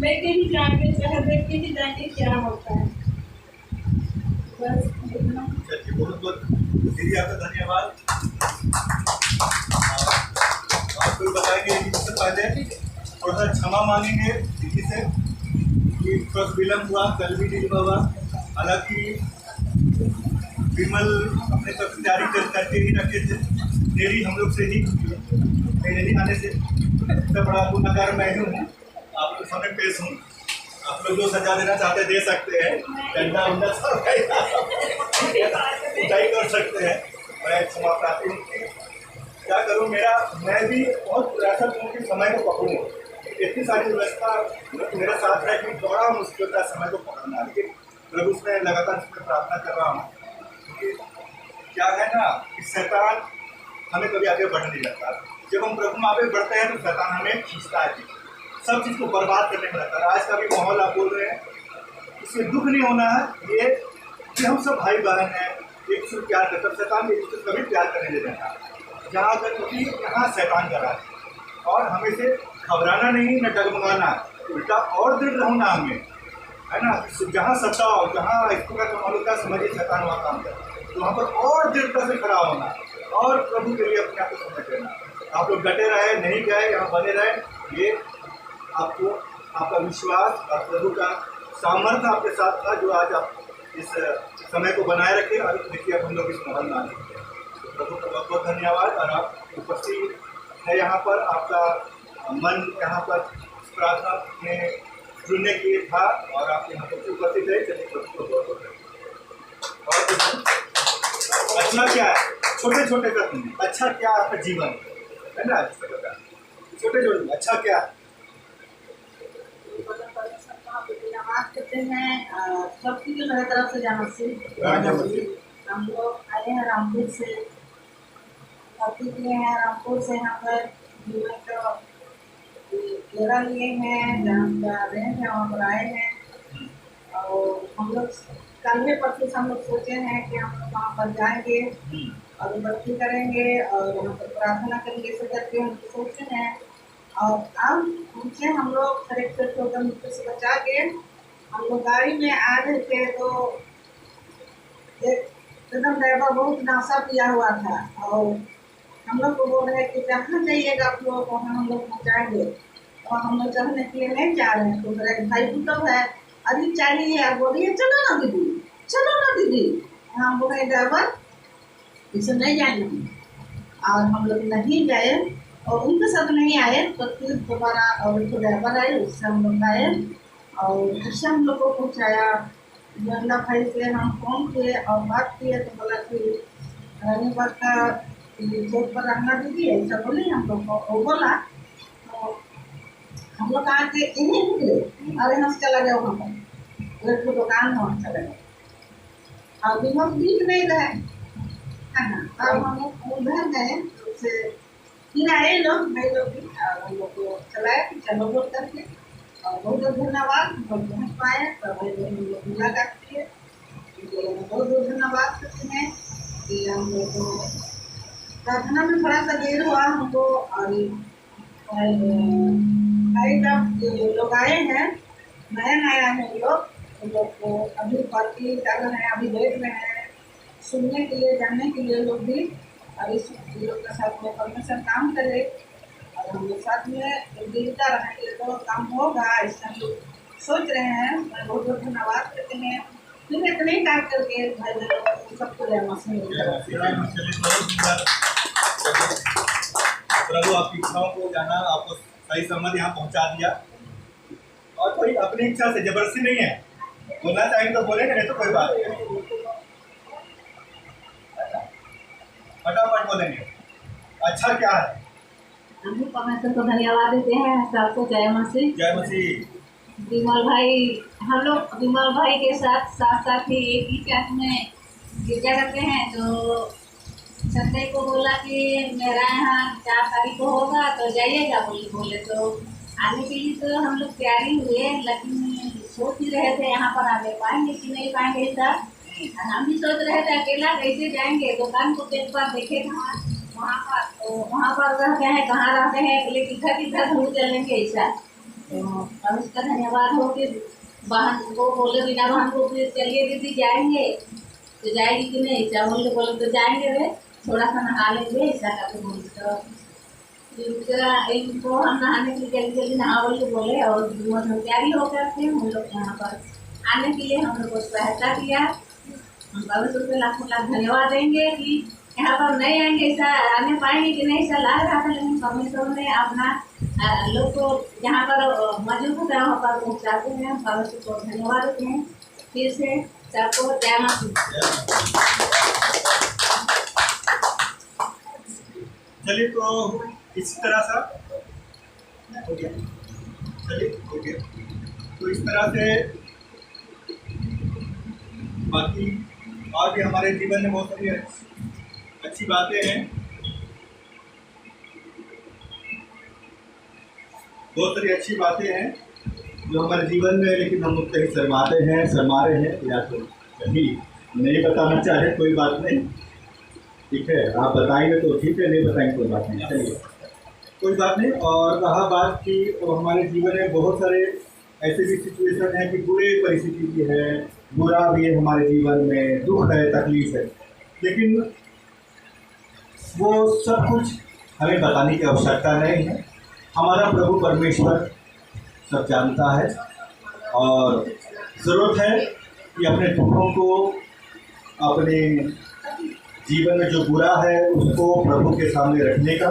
लेके ही जाएंगे, चाहे देख के ही जाएंगे क्या होता है। बस इतना। चलिए, बहुत बहुत दीदी आपका धन्यवाद। और कोई बताएंगे इससे पहले थोड़ा सा क्षमा मांगेंगे दीदी से कि थोड़ा विलम्ब हुआ, कल भी नहीं हुआ। हालांकि विमल अपने तरफ से जारी करके ही रखे थे, देरी हम लोग से ही नहीं आने से। इतना बड़ा गुनाहगार मैं ही हूँ, आप लोग सामने पेश हूँ। आप लोग जो सजा देना चाहते दे सकते हैं, डंडा उंडा सब उठाई कर सकते हैं। मैं क्षमा प्रार्थी हूँ कि क्या करूँ, मैं भी बहुत प्रयासरत हूँ कि समय को पकड़ूँ। इतनी सारी व्यवस्था मेरे साथ है कि बड़ा मुश्किल होता है समय को पकड़ना, लेकिन प्रभु से लगातार इसमें प्रार्थना कर रहा हूँ। क्योंकि क्या है ना कि शैतान हमें कभी आगे बढ़ने नहीं लगता। जब हम प्रभु में आगे बढ़ते हैं तो शैतान हमें खींचता है, सब चीज़ को बर्बाद करने में लगता है। आज का भी माहौल आप बोल रहे हैं, इससे दुख नहीं होना है ये कि हम सब भाई बहन हैं, एक दूसरे को प्यार करते हैं। शैतान एक दूसरे को कभी प्यार करने नहीं देता, जहाँ तक क्योंकि यहाँ शैतान कर रहा है। और हमें से घबराना नहीं, न डगमगाना, उल्टा और दृढ़ रहना हमें, है ना। जहाँ सत्ता हो, जहाँ इसको का मालूम का समझिए शैतान वहाँ काम करे, तो वहाँ पर और दृढ़ता से खड़ा होना और प्रभु के लिए अपने आप को समझ लेना। आप लोग डटे रहे, नहीं गए, यहाँ बने रहे, ये आपको आपका विश्वास और प्रभु का सामर्थ्य आपके साथ था, जो आज आप इस समय को बनाए रखे। और देखिए अब हम लोग इस माहौल में आने लगे। तो प्रभु का बहुत बहुत धन्यवाद। और आप उपस्थित है यहाँ पर, आपका मन यहाँ पर प्रार्थना में जुड़ने के लिए था और आप यहाँ पर उपस्थित है। चलिए प्रभु को बहुत बहुत धन्यवाद। अच्छा क्या है, छोटे छोटे कदम, अच्छा क्या आपका जीवन है ना, छोटे छोटे अच्छा क्या है। धन्यवाद करते हैं सबकी जो मेरे तरफ से जहाँ से हम लोग आए हैं रामपुर से, भर्ती किए हैं रामपुर से। यहाँ पर जीवन का घेरा लिए हैं, जहाँ पर रहे हैं वहाँ पर आए हैं। और हम लोग कल में परसों से हम लोग सोचे हैं कि हम लोग वहाँ पर जाएंगे और भर्ती करेंगे और वहाँ पर प्रार्थना करेंगे, सब करके हम सोचे हैं। और अब उनसे हम लोग खरीद से बचा के हम लोग गाड़ी में आ रहे थे, तो एकदम ड्राइवर बहुत नशा पिया हुआ था और हम लोग को बोल रहे हैं कि जहाँ जाइएगा आप लोग वहाँ हम लोग पहुँचाएंगे। और हम लोग चढ़ने के लिए नहीं जा रहे हैं, तो मेरा भाई पुतल है, अभी चाहिए आप बोलिए चलो ना दीदी, चलो ना दीदी। हम बोले ड्राइवर इसे नहीं जाएंगे, और हम लोग नहीं गए और उनके साथ नहीं आए। तो फिर दोबारा और एक ड्राइवर आए, उससे हम लोग आए और उससे हम लोग को पहुँचाया। गंगा भाई से हम फोन किए और बात किए, तो बोला कि रनिंग बात का जोर पर रहना दीदी, ऐसा बोले हम लोग को। बोला तो हम लोग कहा कि यहीं निकले और यहाँ से चला गया वहाँ पर एक दुकान वहाँ चला गया। और दिमाग ठीक नहीं रहे, है ना। अब हम लोग उधर गए, उससे फिर आए लोग, भाई लोग भी, और हम लोग को चलाए चलो बोल करके। और बहुत बहुत धन्यवाद, हम पहुँच पाए तो भाई लोग हम लोग मुलाकात किए। बहुत बहुत धन्यवाद करते हैं कि हम लोग को प्रार्थना में थोड़ा सा देर हुआ हमको। और भाई जब लोग आए हैं, नया नया है उन लोग को अभी भर्ती कर रहे हैं, अभी वेट में है सुनने के लिए, जानने के लिए लोग भी। और इस लोग के साथ में परमेश्वर काम करे और हम लोग साथ में जीविता रहने के लिए तो काम होगा, इससे हम लोग सोच रहे हैं। मैं बहुत बहुत धन्यवाद करते हैं। फिर इतने ही काम करके भाई बहनों सबको जय मसीह। प्रभु आपकी इच्छाओं को जाना, आपको सही समय यहाँ पहुँचा दिया। और कोई अपनी इच्छा से जबरदस्ती नहीं है, बोलना चाहिए तो बोलेंगे, नहीं तो कोई बात नहीं, फटाफट बोलेंगे। अच्छा क्या है? हम भी परमेश्वर को धन्यवाद देते हैं। सबको जय मसीह। जय मसीह। विमल भाई, हम लोग विमल भाई के साथ साथ साथ ही एक ही चर्च में गिरजा करते हैं। तो संजय को बोला कि मेरा यहाँ 4 तारीख को होगा तो जाइएगा बोले तो आने के लिए तो हम लोग तैयारी हुए, लेकिन सोच ही रहे थे यहाँ पर आगे पाएंगे कि नहीं पाएंगे सर। हम भी सोच रहे थे अकेला कैसे जाएंगे, दुकान को एक बार देखे वहाँ पर, तो वहाँ पर रहते हैं, कहाँ रहते हैं, लेकिन किधर घूम चलेंगे ऐसा। तो अब इसका धन्यवाद हो कि बहन को बोले, बिना बहन को फिर चलिए दीदी जाएंगे, तो जाएगी कि नहीं ऐसा बोले तो जाएंगे वे, थोड़ा सा नहा लेंगे ऐसा करके बोले। तो इनको हम नहाने के लिए जल्दी जल्दी नहा बोले और तैयारी हो करके हम लोग यहाँ पर आने के लिए हम लोग को सहायता किया। हम परमेश्वर को लाखों लाख धन्यवाद देंगे कि यहाँ पर नहीं आएंगे ऐसा, आने पाएंगे कि नहीं ऐसा लग रहा था, लेकिन परमेश्वर ने अपना लोग को यहाँ पर मौजूद होकर वहाँ पर पहुँचाते हैं। हम परमेश्वर को धन्यवाद देते हैं। फिर से सबको जय मसीह। चलिए तो इस तरह सा हो गया, चलिए हो गया। तो इस तरह से बाकी और भी हमारे जीवन में बहुत सारी अच्छी बातें हैं, बहुत सारी अच्छी बातें हैं जो हमारे जीवन में, लेकिन हम लोग कहीं शर्माते हैं, शर्मा रहे हैं या तो कहीं नहीं बताना चाहे, कोई बात नहीं, ठीक है। आप बताएंगे तो ठीक है, नहीं बताएंगे कोई बात नहीं, चलिए कोई बात नहीं। और रहा बात कि हमारे जीवन में बहुत सारे ऐसे भी सिचुएशन है कि बुरे परिस्थिति भी है, बुरा भी है हमारे जीवन में, दुख है, तकलीफ है, लेकिन वो सब कुछ हमें बताने की आवश्यकता नहीं है। हमारा प्रभु परमेश्वर सब जानता है और ज़रूरत है कि अपने दुखों को, अपने जीवन में जो बुरा है उसको प्रभु के सामने रखने का,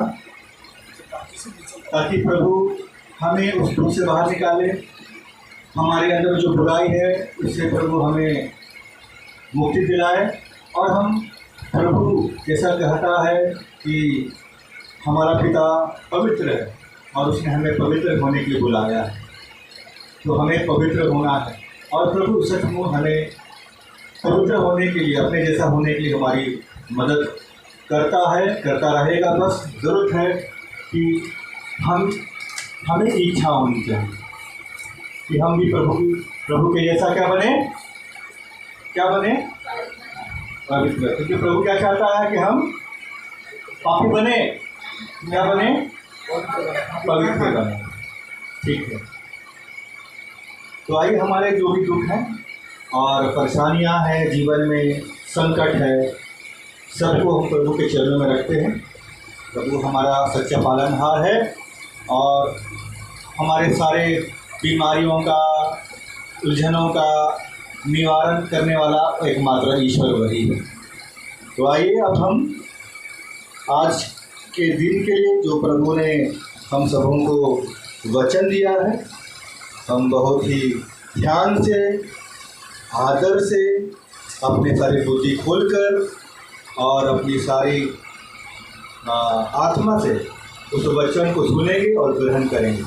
ताकि प्रभु हमें उस दुख से बाहर निकाले। हमारे अंदर जो बुराई है उससे प्रभु हमें मुक्ति दिलाए। और हम प्रभु जैसा कहता है कि हमारा पिता पवित्र है और उसने हमें पवित्र होने के लिए बुलाया है, तो हमें पवित्र होना है। और प्रभु सचमुच हमें पवित्र होने के लिए, अपने जैसा होने के लिए हमारी मदद करता है, करता रहेगा। बस ज़रूरत है कि हमें इच्छा होनी चाहिए कि हम भी प्रभु के जैसा क्या बने पवित्र। क्योंकि प्रभु क्या चाहता है कि हम पापी बने, क्या बने, पवित्र बने, ठीक है। तो आइए, हमारे जो भी दुख हैं और परेशानियां हैं जीवन में, संकट है, सबको हम प्रभु के चरणों में रखते हैं। प्रभु हमारा सच्चा पालनहार है और हमारे सारे बीमारियों का, उलझनों का निवारण करने वाला एकमात्र ईश्वर वही है। तो आइए, अब हम आज के दिन के लिए जो प्रभु ने हम सबों को वचन दिया है, हम बहुत ही ध्यान से, आदर से, अपने सारी बुद्धि खोलकर और अपनी सारी आत्मा से उस वचन को सुनेंगे और ग्रहण करेंगे।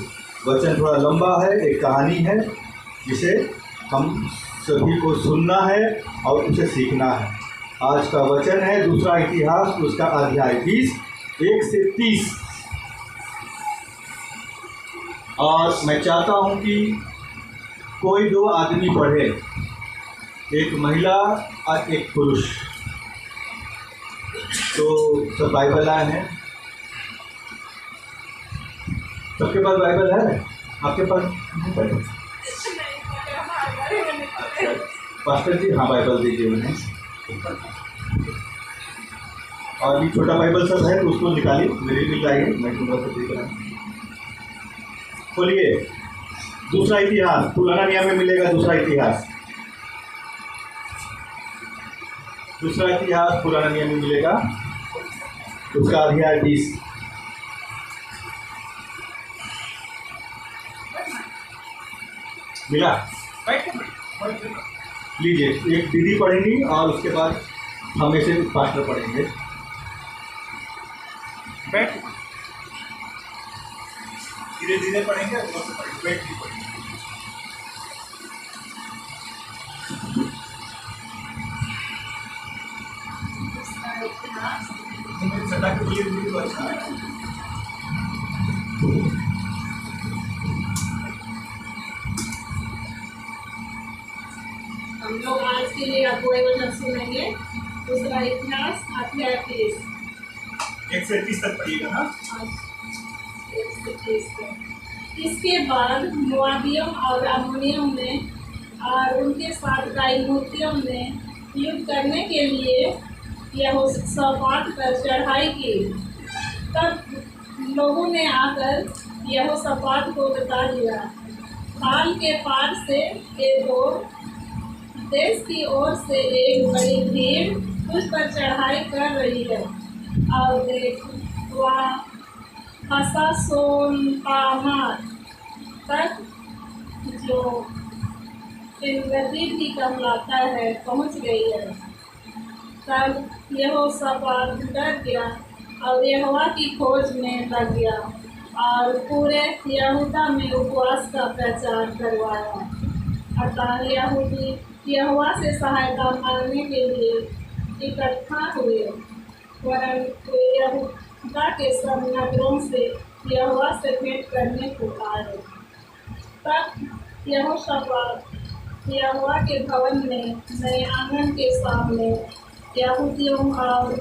वचन थोड़ा लंबा है, एक कहानी है जिसे हम सभी को सुनना है और उसे सीखना है। आज का वचन है दूसरा इतिहास, उसका अध्याय 20, 1 से 30। और मैं चाहता हूं कि कोई 2 आदमी पढ़े, एक महिला और एक पुरुष। तो सब बाइबल आए हैं, सबके पास बाइबल है, आपके पास बाइबल? पास्टर जी, हाँ बाइबल दीजिए उन्हें। और भी छोटा बाइबल सब है तो उसको निकालिए, मेरे भी लाइए, मैं तुम्हारा सब देख रहा हूँ। खोलिए दूसरा इतिहास, पुराना नियम में मिलेगा दूसरा इतिहास, दूसरा इतिहास पुराना नियम में मिलेगा, उसका अध्याय 20। मिला? लीजिए, एक दीदी पढ़ेंगी और उसके बाद हम ऐसे पास्टर पढ़ेंगे। धीरे धीरे पढ़ेंगे, जोर से पढ़ेंगे, वेट भी पढ़ेंगे। सटा के बोलिए भी तो अच्छा है। हम लोग आज के लिए आपको वचन सुनेंगे। दूसरा इतिहास अध्याय 30। 1 से 30 तक पढ़िएगा ना। 1 से 30 तक। इसके बाद मोआबियों और अम्मोनियों ने और उनके साथ गायमूतियों ने युद्ध करने के लिए यहोशापात पर चढ़ाई की। तब लोगों ने आकर यहोशापात को बता दिया, खाल के पार से एदोम देश की ओर से एक बड़ी भीड़ तुझ पर चढ़ाई कर रही है, और देख वह हसासोनतामार तक, जो गति भी कहलाता है, पहुंच गई है। तब यहोशापात डर गया और यहोवा की खोज में लग गया और पूरे यहूदा में उपवास का प्रचार करवाया। अतः यहूदी यहोवा से सहायता मांगने के लिए इकट्ठा हुए, वरन वे यहूदा के सब नगरों से यहोवा से भेंट करने को आए। तब यहोशापात यहोवा के भवन में नए आंगन के सामने यहूदियों और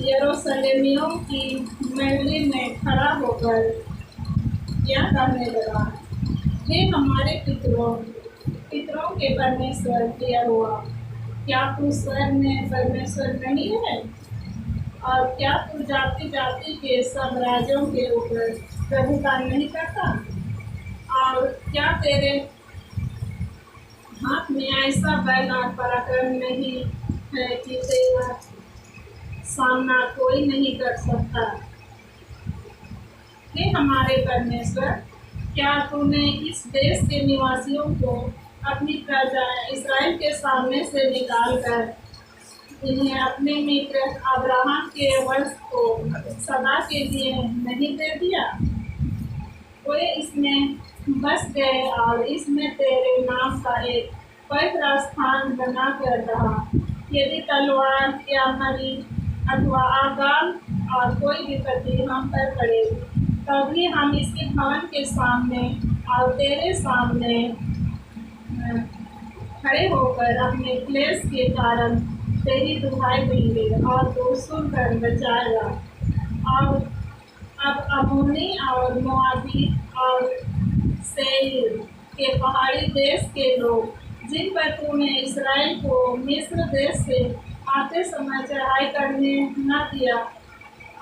यरूशलेमियों की मंडली में खड़ा होकर क्या कहने लगा, हे हमारे पितरों के परमेश्वर यहोवा, क्या तू स्वर्ग में परमेश्वर नहीं है? और क्या तू जाति जाति के सब राज्यों के ऊपर प्रभुता नहीं करता? और क्या तेरे हाथ में ऐसा बल और पराक्रम नहीं है कि तेरा सामना कोई नहीं कर सकता? हे हमारे परमेश्वर, क्या तूने इस देश के निवासियों को अपनी प्रजा इस्राएल के सामने से निकालकर इन्हें अपने मित्र अब्राहम के वंश को सदा के लिए नहीं दे दिया? वे इसमें बस गए और इसमें तेरे नाम का एक पवित्र स्थान बना कर रहा। यदि तलवार या मरी अथवा आगाल और कोई विपत्ति हम पर पड़े, तभी हम इसके भवन के सामने और तेरे सामने खड़े होकर अपने क्लेश के कारण तेरी दुहाई देंगे और तू सुनकर बचाएगा। और अब अम्मोनी और मोआबी और सेईर के पहाड़ी देश के लोग, जिन पर तूने इस्राएल को मिस्र देश से आते समय चढ़ाई करने न दिया,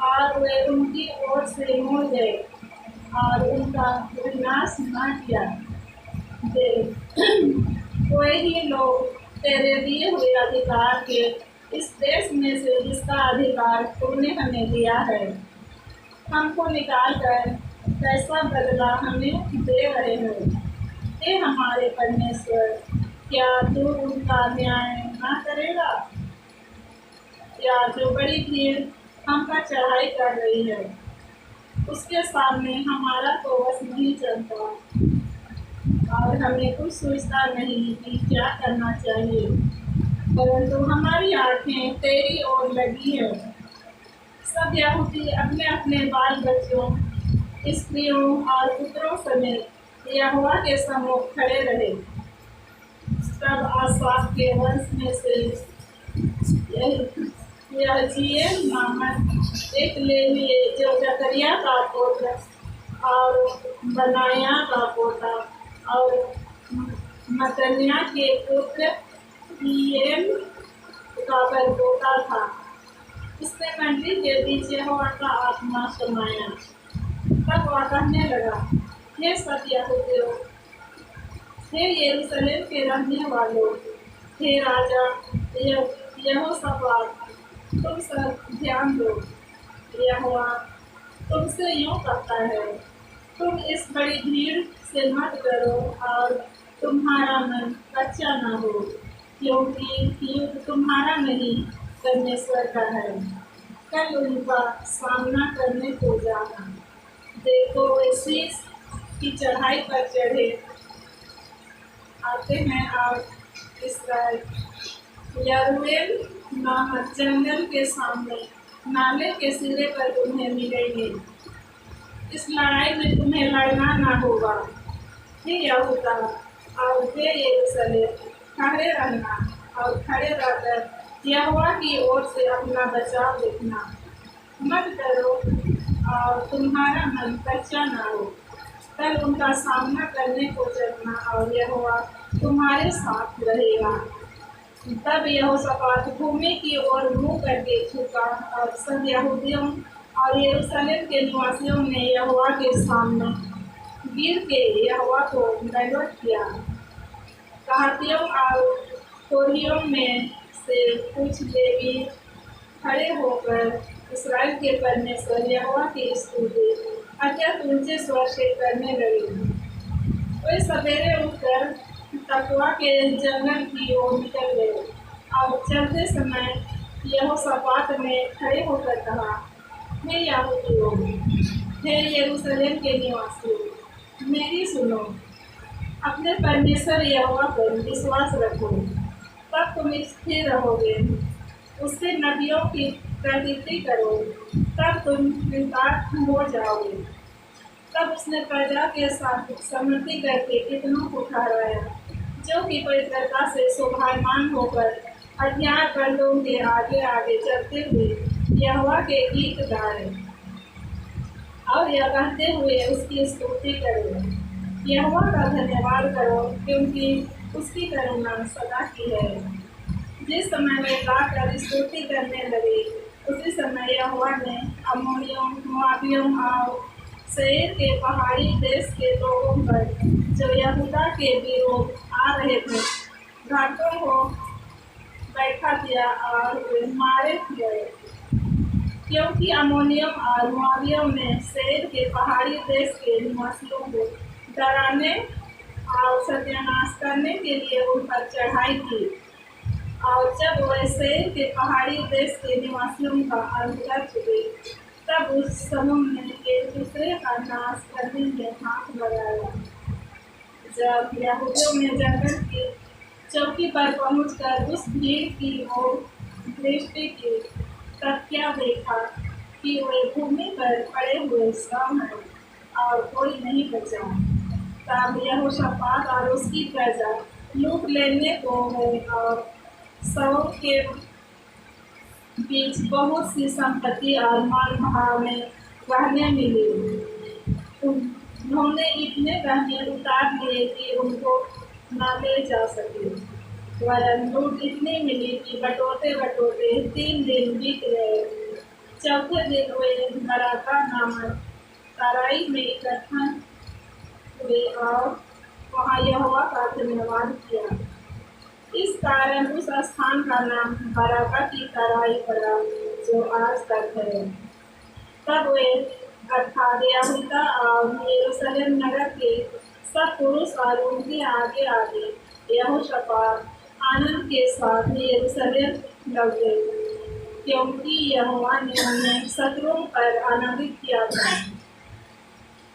और वे उनकी ओर से मुड़ गए और उनका विनाश न किया, वे ही लोग तेरे दिए हुए अधिकार के इस देश में से जिसका अधिकार तूने हमें दिया है, हमको निकाल कर कैसा बदला हमें दे रहे हो। हे हमारे परमेश्वर, क्या तू उनका न्याय ना करेगा? या जो बड़ी भीड़ हम पर चढ़ाई कर रही है, उसके सामने हमारा तो वश नहीं चलता, और हमें कुछ सोचता नहीं कि क्या करना चाहिए, परंतु हमारी आँखें तेरी ओर लगी है। सब यहूदी अपने अपने बाल बच्चों, स्त्रियों और पुत्रों समेत यहोवा के सम्मुख खड़े रहे। तब आसाफ के वंश में से यहजीएल नामक एक लेवीय, जो जकरिया का पुत्र और बनाया का पोता और मतन्याह के पुत्र ईएल का परपोता था, उसने मंडली के बीच यहोवा का आत्मा समाया। तब वह कहने लगा, हे सब यहूदियों, हे यरूशलेम के रहने वालों, हे राजा यहोशापात, तुम सब ध्यान दो। यहोवा तुमसे यूँ कहता है, तुम इस बड़ी भीड़ से मत डरो और तुम्हारा मन कच्चा न हो, क्योंकि युद्ध तुम्हारा नहीं परमेश्वर का है। कल उनका सामना करने को जाना। देखो वे शीश की चढ़ाई पर चढ़े आते हैं और इसराइल यरूएल नामक जंगल के सामने नाले के सिरे पर तुम्हें मिलेंगे। इस लड़ाई में तुम्हें लड़ना ना होगा। हे यहूदा और हे यरूशलेम, खड़े रहना और खड़े रहकर यहोवा की ओर से अपना बचाव देखना। मत डरो और तुम्हारा मन कच्चा ना हो। कल उनका सामना करने को चलना और यहोवा तुम्हारे साथ रहेगा। तब यहोशापात भूमि की ओर मुँह करके झुका और सब यहूदियों और यरूशलेम के निवासियों ने यहोवा के सामने गिर के यहोवा को दंडवत किया। कहातियों और कोरहियों में से कुछ लेवी खड़े होकर इस्राएल के परमेश्वर यहोवा की स्तुति अत्यंत ऊंचे स्वर से करने लगे। वे सवेरे उठकर तकवा के जंगल की ओर निकल गए और चलते समय यहोशापात ने खड़े होकर कहा, हे यहूदियों, हे यरूशलेम के निवासियों, मेरी सुनो। अपने परमेश्वर यहोवा पर विश्वास रखो, तब तुम स्थिर रहोगे। उससे नबियों की प्रतीति करो, तब तुम कृतार्थ हो जाओगे। तब उसने प्रजा के साथ सम्मति करके कितनों को ठहराया, जो कि पवित्रता से शोभायमान होकर हथियार बंदों के आगे आगे चलते हुए यहोवा के गीत गाए और यह कहते हुए उसकी स्तुति करो। यहोवा का धन्यवाद करो, क्योंकि उसकी करुणा सदा की है। जिस समय वे गाकर स्तुति करने लगे, उसी समय यहोवा ने अम्मोनियों, मोआबियों और सेईर के पहाड़ी देश के लोगों पर जो यहूदा के विरोध आ रहे थे, घाटों को बैठा दिया और वे मारे गए, क्योंकि अम्मोनियों और मोआबियों ने सेईर के पहाड़ी देश के निवासियों को डराने और सत्यानाश करने के लिए उन पर चढ़ाई की। और जब वे सेईर के पहाड़ी देश के निवासियों का अंत कर चुके, तब उस समूह ने एक दूसरे का नाश करने में हाथ लगाया। जब यहूदियों ने जंगल की चौकी पर पहुंचकर उस भीड़ की ओर दृष्टि की, तब क्या देखा कि वे भूमि पर पड़े हुए श्रम हैं और कोई नहीं बचा। तब यहोशापात और उसकी प्रजा लूट लेने को गए और शवों के बीच बहुत सी संपत्ति और माल भाव में गहने मिली। उन्होंने इतने गहने उतार लिए कि उनको न ले जा सके, वरन लूट इतनी मिली कि बटोरते बटोरते 3 दिन बीत गए। चौथे दिन वे बराका नामक तराई में इकट्ठा हुए और वहाँ यहोवा का धन्यवाद किया। इस कारण उस स्थान का नाम बराका की तराई पड़ा, जो आज तक है। तब वे अर्थात यहूदा और यरूशलेम नगर के सब पुरुष और उनके आगे आगे यहोशापात आनंद के साथ यरूशलेम लौटे, क्योंकि यहोवा ने उन्हें शत्रुओं पर आनंदित किया था।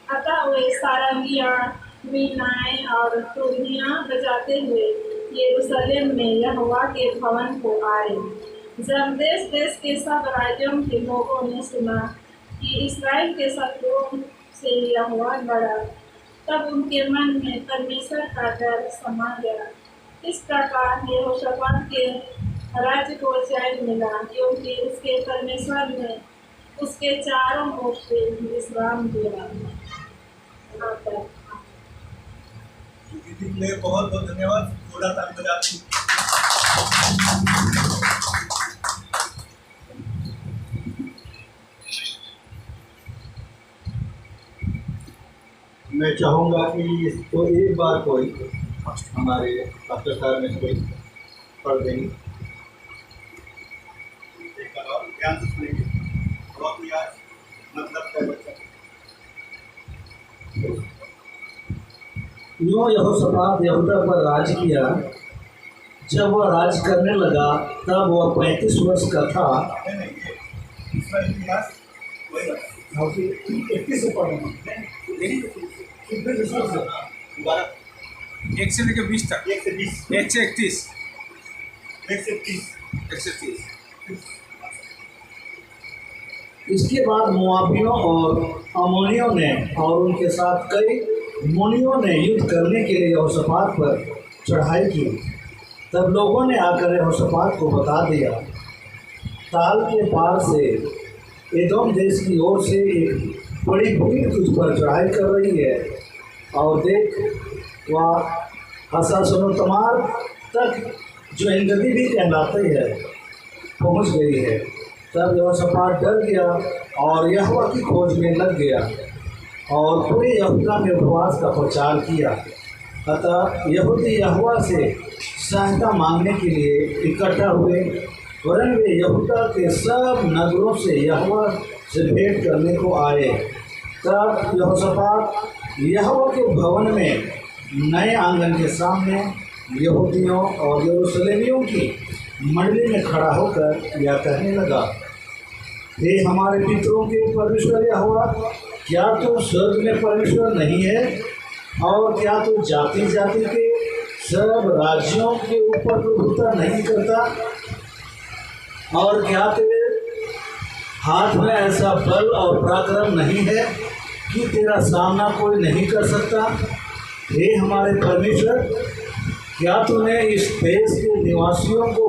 अतः वे सारंगियाँ, वीणाएँ और तुरहियाँ बजाते हुए यरूशलेम में यहोवा के भवन को आए। जब देश देश के सब राज्यों के लोगों ने सुना कि इस्राएल के शत्रुओं से यहोवा लड़ा, तब उनके मन में परमेश्वर का डर समा गया। इस प्रकार यहोशापात के राज्य को चैन मिला, क्योंकि उसके परमेश्वर ने उसके चारों ओर से विश्राम दिया। बहुत बहुत धन्यवाद। थोड़ा सा बजाती मैं चाहूँगा कि इसको एक बार कोई हमारे डॉक्टर साहब में कोई पढ़ देंगे। एक बार और ध्यान से सुनेंगे। बहुत ही आज मतलब का बच्चा। यूँ यहोशापात यहूदा पर राज किया। जब वह राज करने लगा, तब वह 35 वर्ष का था। इसका इतिहास वही बता। 21 से पढ़ेंगे कितने से शुरू से? दोबारा 1 से लेकर 20 तक, 1 से 20, 1 से 31, 1 से 30। 1 से 30। इसके बाद मुआबियों और अमोनियों ने और उनके साथ कई मुनियों ने युद्ध करने के लिए यहोशापात पर चढ़ाई की। तब लोगों ने आकर यहोशापात को बता दिया, ताल के पार से एदोम देश की ओर से एक बड़ी भीड़ तुझ पर चढ़ाई कर रही है, और देख वह हसासोनोतमार तक जो एनगदी भी कहलाती है पहुंच गई है। तब यहोशापात डर गया और यहोवा की खोज में लग गया और पूरे यहूदा में उपवास का प्रचार किया। अतः यहूदी यहोवा से सहायता मांगने के लिए इकट्ठा हुए, वरन वे यहूदा के सब नगरों से यहोवा से भेंट करने को आए। तब यहोशापात यहोवा के भवन में नए आंगन के सामने यहूदियों और यरूशलेमियों की मंडली में खड़ा होकर यह कहने लगा, हे हमारे पितरों के परमेश्वर यहोवा, क्या तू स्वर्ग में परमेश्वर नहीं है? और क्या तू जाति जाति के सब राज्यों के ऊपर प्रभुता नहीं करता? और क्या तेरे हाथ में ऐसा बल और पराक्रम नहीं है कि तेरा सामना कोई नहीं कर सकता? हे हमारे परमेश्वर, क्या तूने इस देश के निवासियों को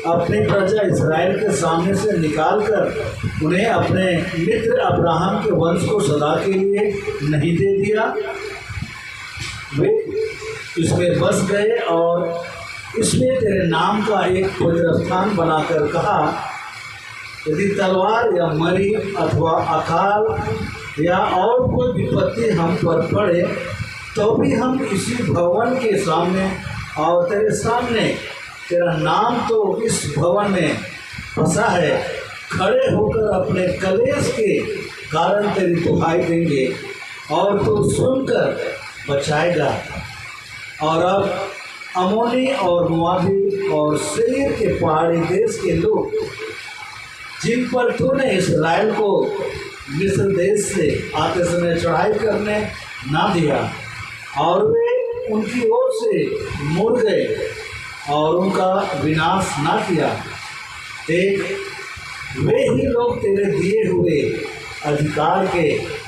अपने प्रजा इस्राएल के सामने से निकालकर उन्हें अपने मित्र अब्राहम के वंश को सदा के लिए नहीं दे दिया? वे इसमें बस गए और इसमें तेरे नाम का एक पवित्र स्थान बनाकर कहा, यदि तलवार या मरी अथवा अकाल या और कोई विपत्ति हम पर पड़े तो भी हम इसी भवन के सामने और तेरे सामने, तेरा नाम तो इस भवन में फंसा है, खड़े होकर अपने कलेश के कारण तेरी दुहाई देंगे और तू सुनकर बचाएगा। और अब अमोनी और मुआबी और सेईर के पहाड़ी देश के लोग, जिन पर तूने इस्राएल को मिस्र देश से आते समय चढ़ाई करने ना दिया, और वे उनकी ओर से मुड़ गए और उनका विनाश ना किया, देख वे ही लोग तेरे दिए हुए अधिकार के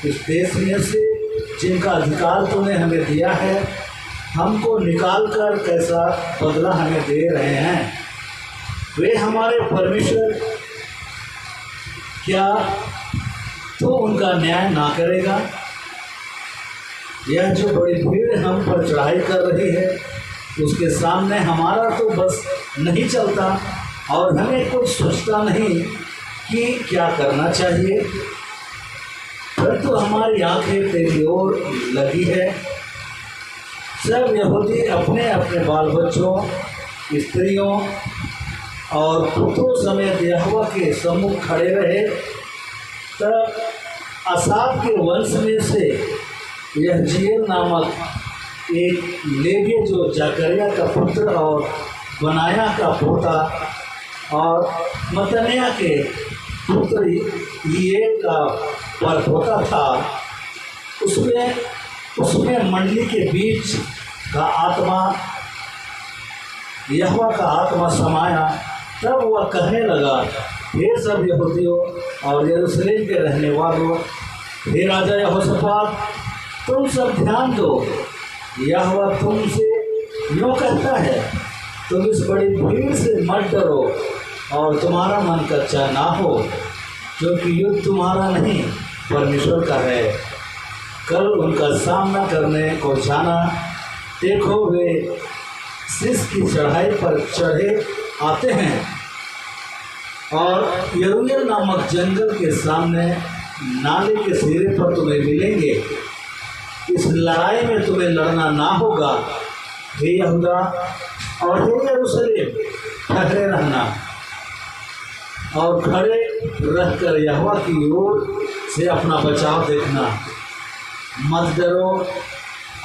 इस देश में से, जिनका अधिकार तूने हमें दिया है, हमको निकाल कर कैसा बदला हमें दे रहे हैं। वे हमारे परमेश्वर, क्या तू उनका न्याय ना करेगा? यह जो बड़ी भीड़ हम पर चढ़ाई कर रही है, उसके सामने हमारा तो बस नहीं चलता और हमें कुछ सोचता नहीं कि क्या करना चाहिए। परंतु हमारी आंखें तेरी ओर लगी है। सब यहूदी अपने अपने बाल बच्चों, स्त्रियों और पुत्रों समेत यहोवा के सम्मुख खड़े रहे। तब आसाफ के वंश में से यहजीएल नामक एक लेवी, जो जकरिया का पुत्र और बनाया का पोता और मतनिया के पुत्र यीएल का परपोता था, उसमें मंडली के बीच का आत्मा, यहोवा का आत्मा समाया। तब वह कहने लगा, हे सब यहूदियों और यरूशलेम के रहने वालों, हे राजा यहोशापात, तुम सब ध्यान दो। यहोवा तुमसे यूँ कहता है, तुम इस बड़ी भीड़ से मत डरो और तुम्हारा मन कच्चा ना हो, क्योंकि युद्ध तुम्हारा नहीं परमेश्वर का है। कल उनका सामना करने को जाना। देखो वे शीश की चढ़ाई पर चढ़े आते हैं और यरूयल नामक जंगल के सामने नाले के सिरे पर तुम्हें मिलेंगे। इस लड़ाई में तुम्हें लड़ना ना होगा। हे यहूदा और हे यरूशलेम, ठहरे रहना और खड़े रहकर यहोवा की ओर से अपना बचाव देखना। मत डरो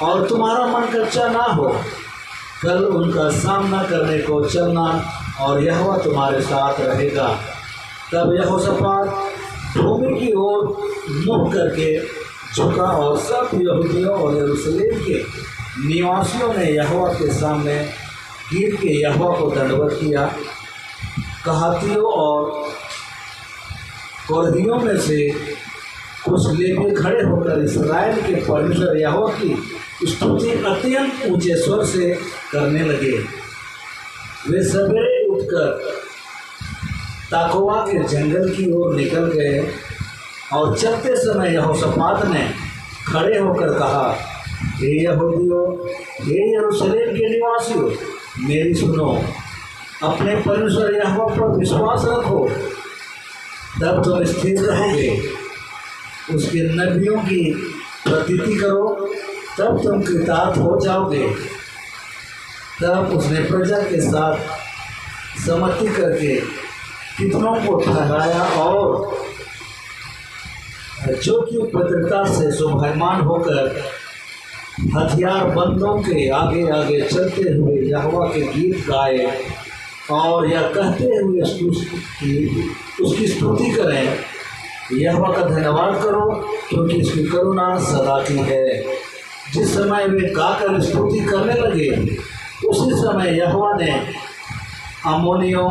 और तुम्हारा मन कच्चा ना हो। कल उनका सामना करने को चलना और यहोवा तुम्हारे साथ रहेगा। तब यहोशापात भूमि की ओर मुख करके झुका और सब यहूदियों और यरूशलेम के निवासियों ने यहोवा के सामने गिर के यहोवा को दंडवत किया। कहातियों और कोरहियों में से कुछ लेवी खड़े होकर इस्राएल के परमेश्वर यहोवा की स्तुति अत्यंत ऊंचे स्वर से करने लगे। वे सवेरे उठकर ताकोवा के जंगल की ओर निकल गए और चलते समय यहोशापात ने खड़े होकर कहा, हे यहूदियों, हे यरूशलेम के निवासियों, मेरी सुनो, अपने परमेश्वर यहोवा पर विश्वास रखो, तब तुम स्थिर रहोगे। उसके नबियों की प्रतीति करो, तब तुम कृतार्थ हो जाओगे। तब उसने प्रजा के साथ सम्मति करके कितनों को ठहराया और जो कि पवित्रता से शोभायमान होकर हथियार बंदों के आगे आगे चलते हुए यहोवा के गीत गाए और यह कहते हुए उसकी स्तुति करें, यहोवा का धन्यवाद करो क्योंकि इसकी करुणा सदा की है। जिस समय वे गाकर स्तुति करने लगे, उसी समय यहोवा ने अम्मोनियों,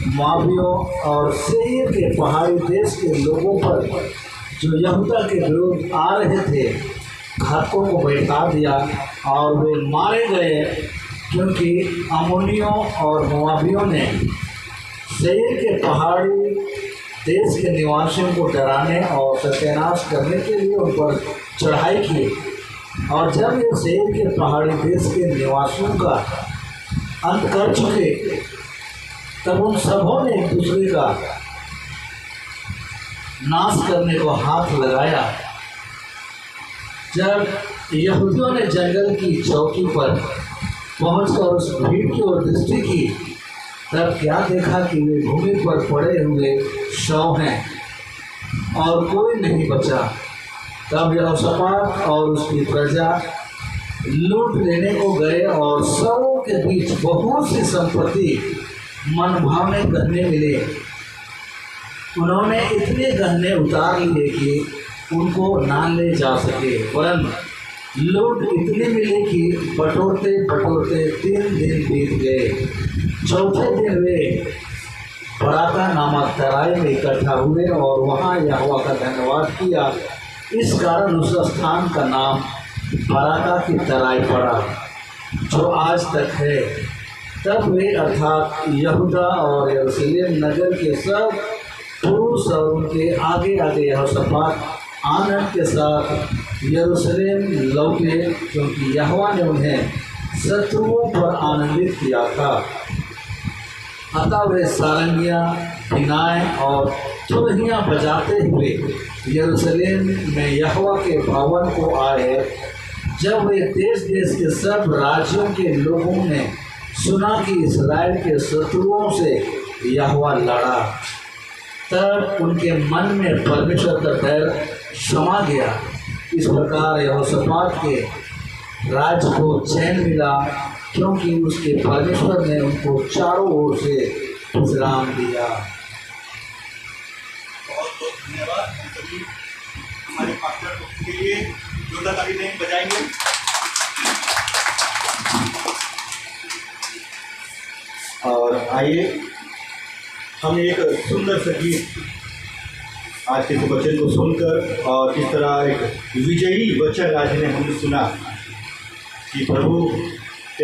मोआबियों और सेईर के पहाड़ी देश के लोगों पर जो यहूदा के विरुद्ध आ रहे थे, घातकों को बैठा दिया और वे मारे गए, क्योंकि अम्मोनियों और मोआबियों ने सेईर के पहाड़ी देश के निवासियों को डराने और सत्यानाश करने के लिए उन पर चढ़ाई की। और जब ये सेईर के पहाड़ी देश के निवासियों का अंत कर चुके, तब उन सबों ने एक दूसरे का नाश करने को हाथ लगाया। जब यहूदियों ने जंगल की चौकी पर पहुंचकर उस भीड़ की ओर दृष्टि की, तब क्या देखा कि वे भूमि पर पड़े हुए शव हैं और कोई नहीं बचा। तब यहोशापात और उसकी प्रजा लूट लेने को गए और शवों के बीच बहुत सी संपत्ति मनभावने गहने मिले। उन्होंने इतने गहने उतार लिए कि उनको ना ले जा सके, वरन लूट इतनी मिली कि बटोरते बटोरते 3 दिन बीत गए। चौथे दिन वे बराका नामक तराई में इकट्ठा हुए और वहाँ यहोवा का धन्यवाद किया। इस कारण उस स्थान का नाम बराका की तराई पड़ा, जो आज तक है। तब वे अर्थात यहूदा और यरूशलेम नगर के सब पुरुष और उनके आगे आगे यहोशापात आनंद के साथ यरूशलेम लौटे, क्योंकि यहोवा ने उन्हें शत्रुओं पर आनंदित किया था। अतः वे सारंगियाँ, बिनाएँ और तुरहियाँ बजाते हुए यरूशलेम में यहोवा के भवन को आए। जब वे देश देश के सब राज्यों के लोगों ने सुना कि इस्राएल के शत्रुओं से यहोवा लड़ा, तब उनके मन में परमेश्वर का डर समा गया। इस प्रकार यहोशापात के राज्य को चैन मिला, क्योंकि उसके परमेश्वर ने उनको चारों ओर से विश्राम दिया। बहुत बहुत धन्यवाद। हम सभी हमारे पास्टर के लिए जोरदार ताली बजाएंगे। और आइए हम एक सुंदर सा गीत आज के वचन को सुनकर और इस तरह एक विजयी वचन आज ने हमने सुना कि प्रभु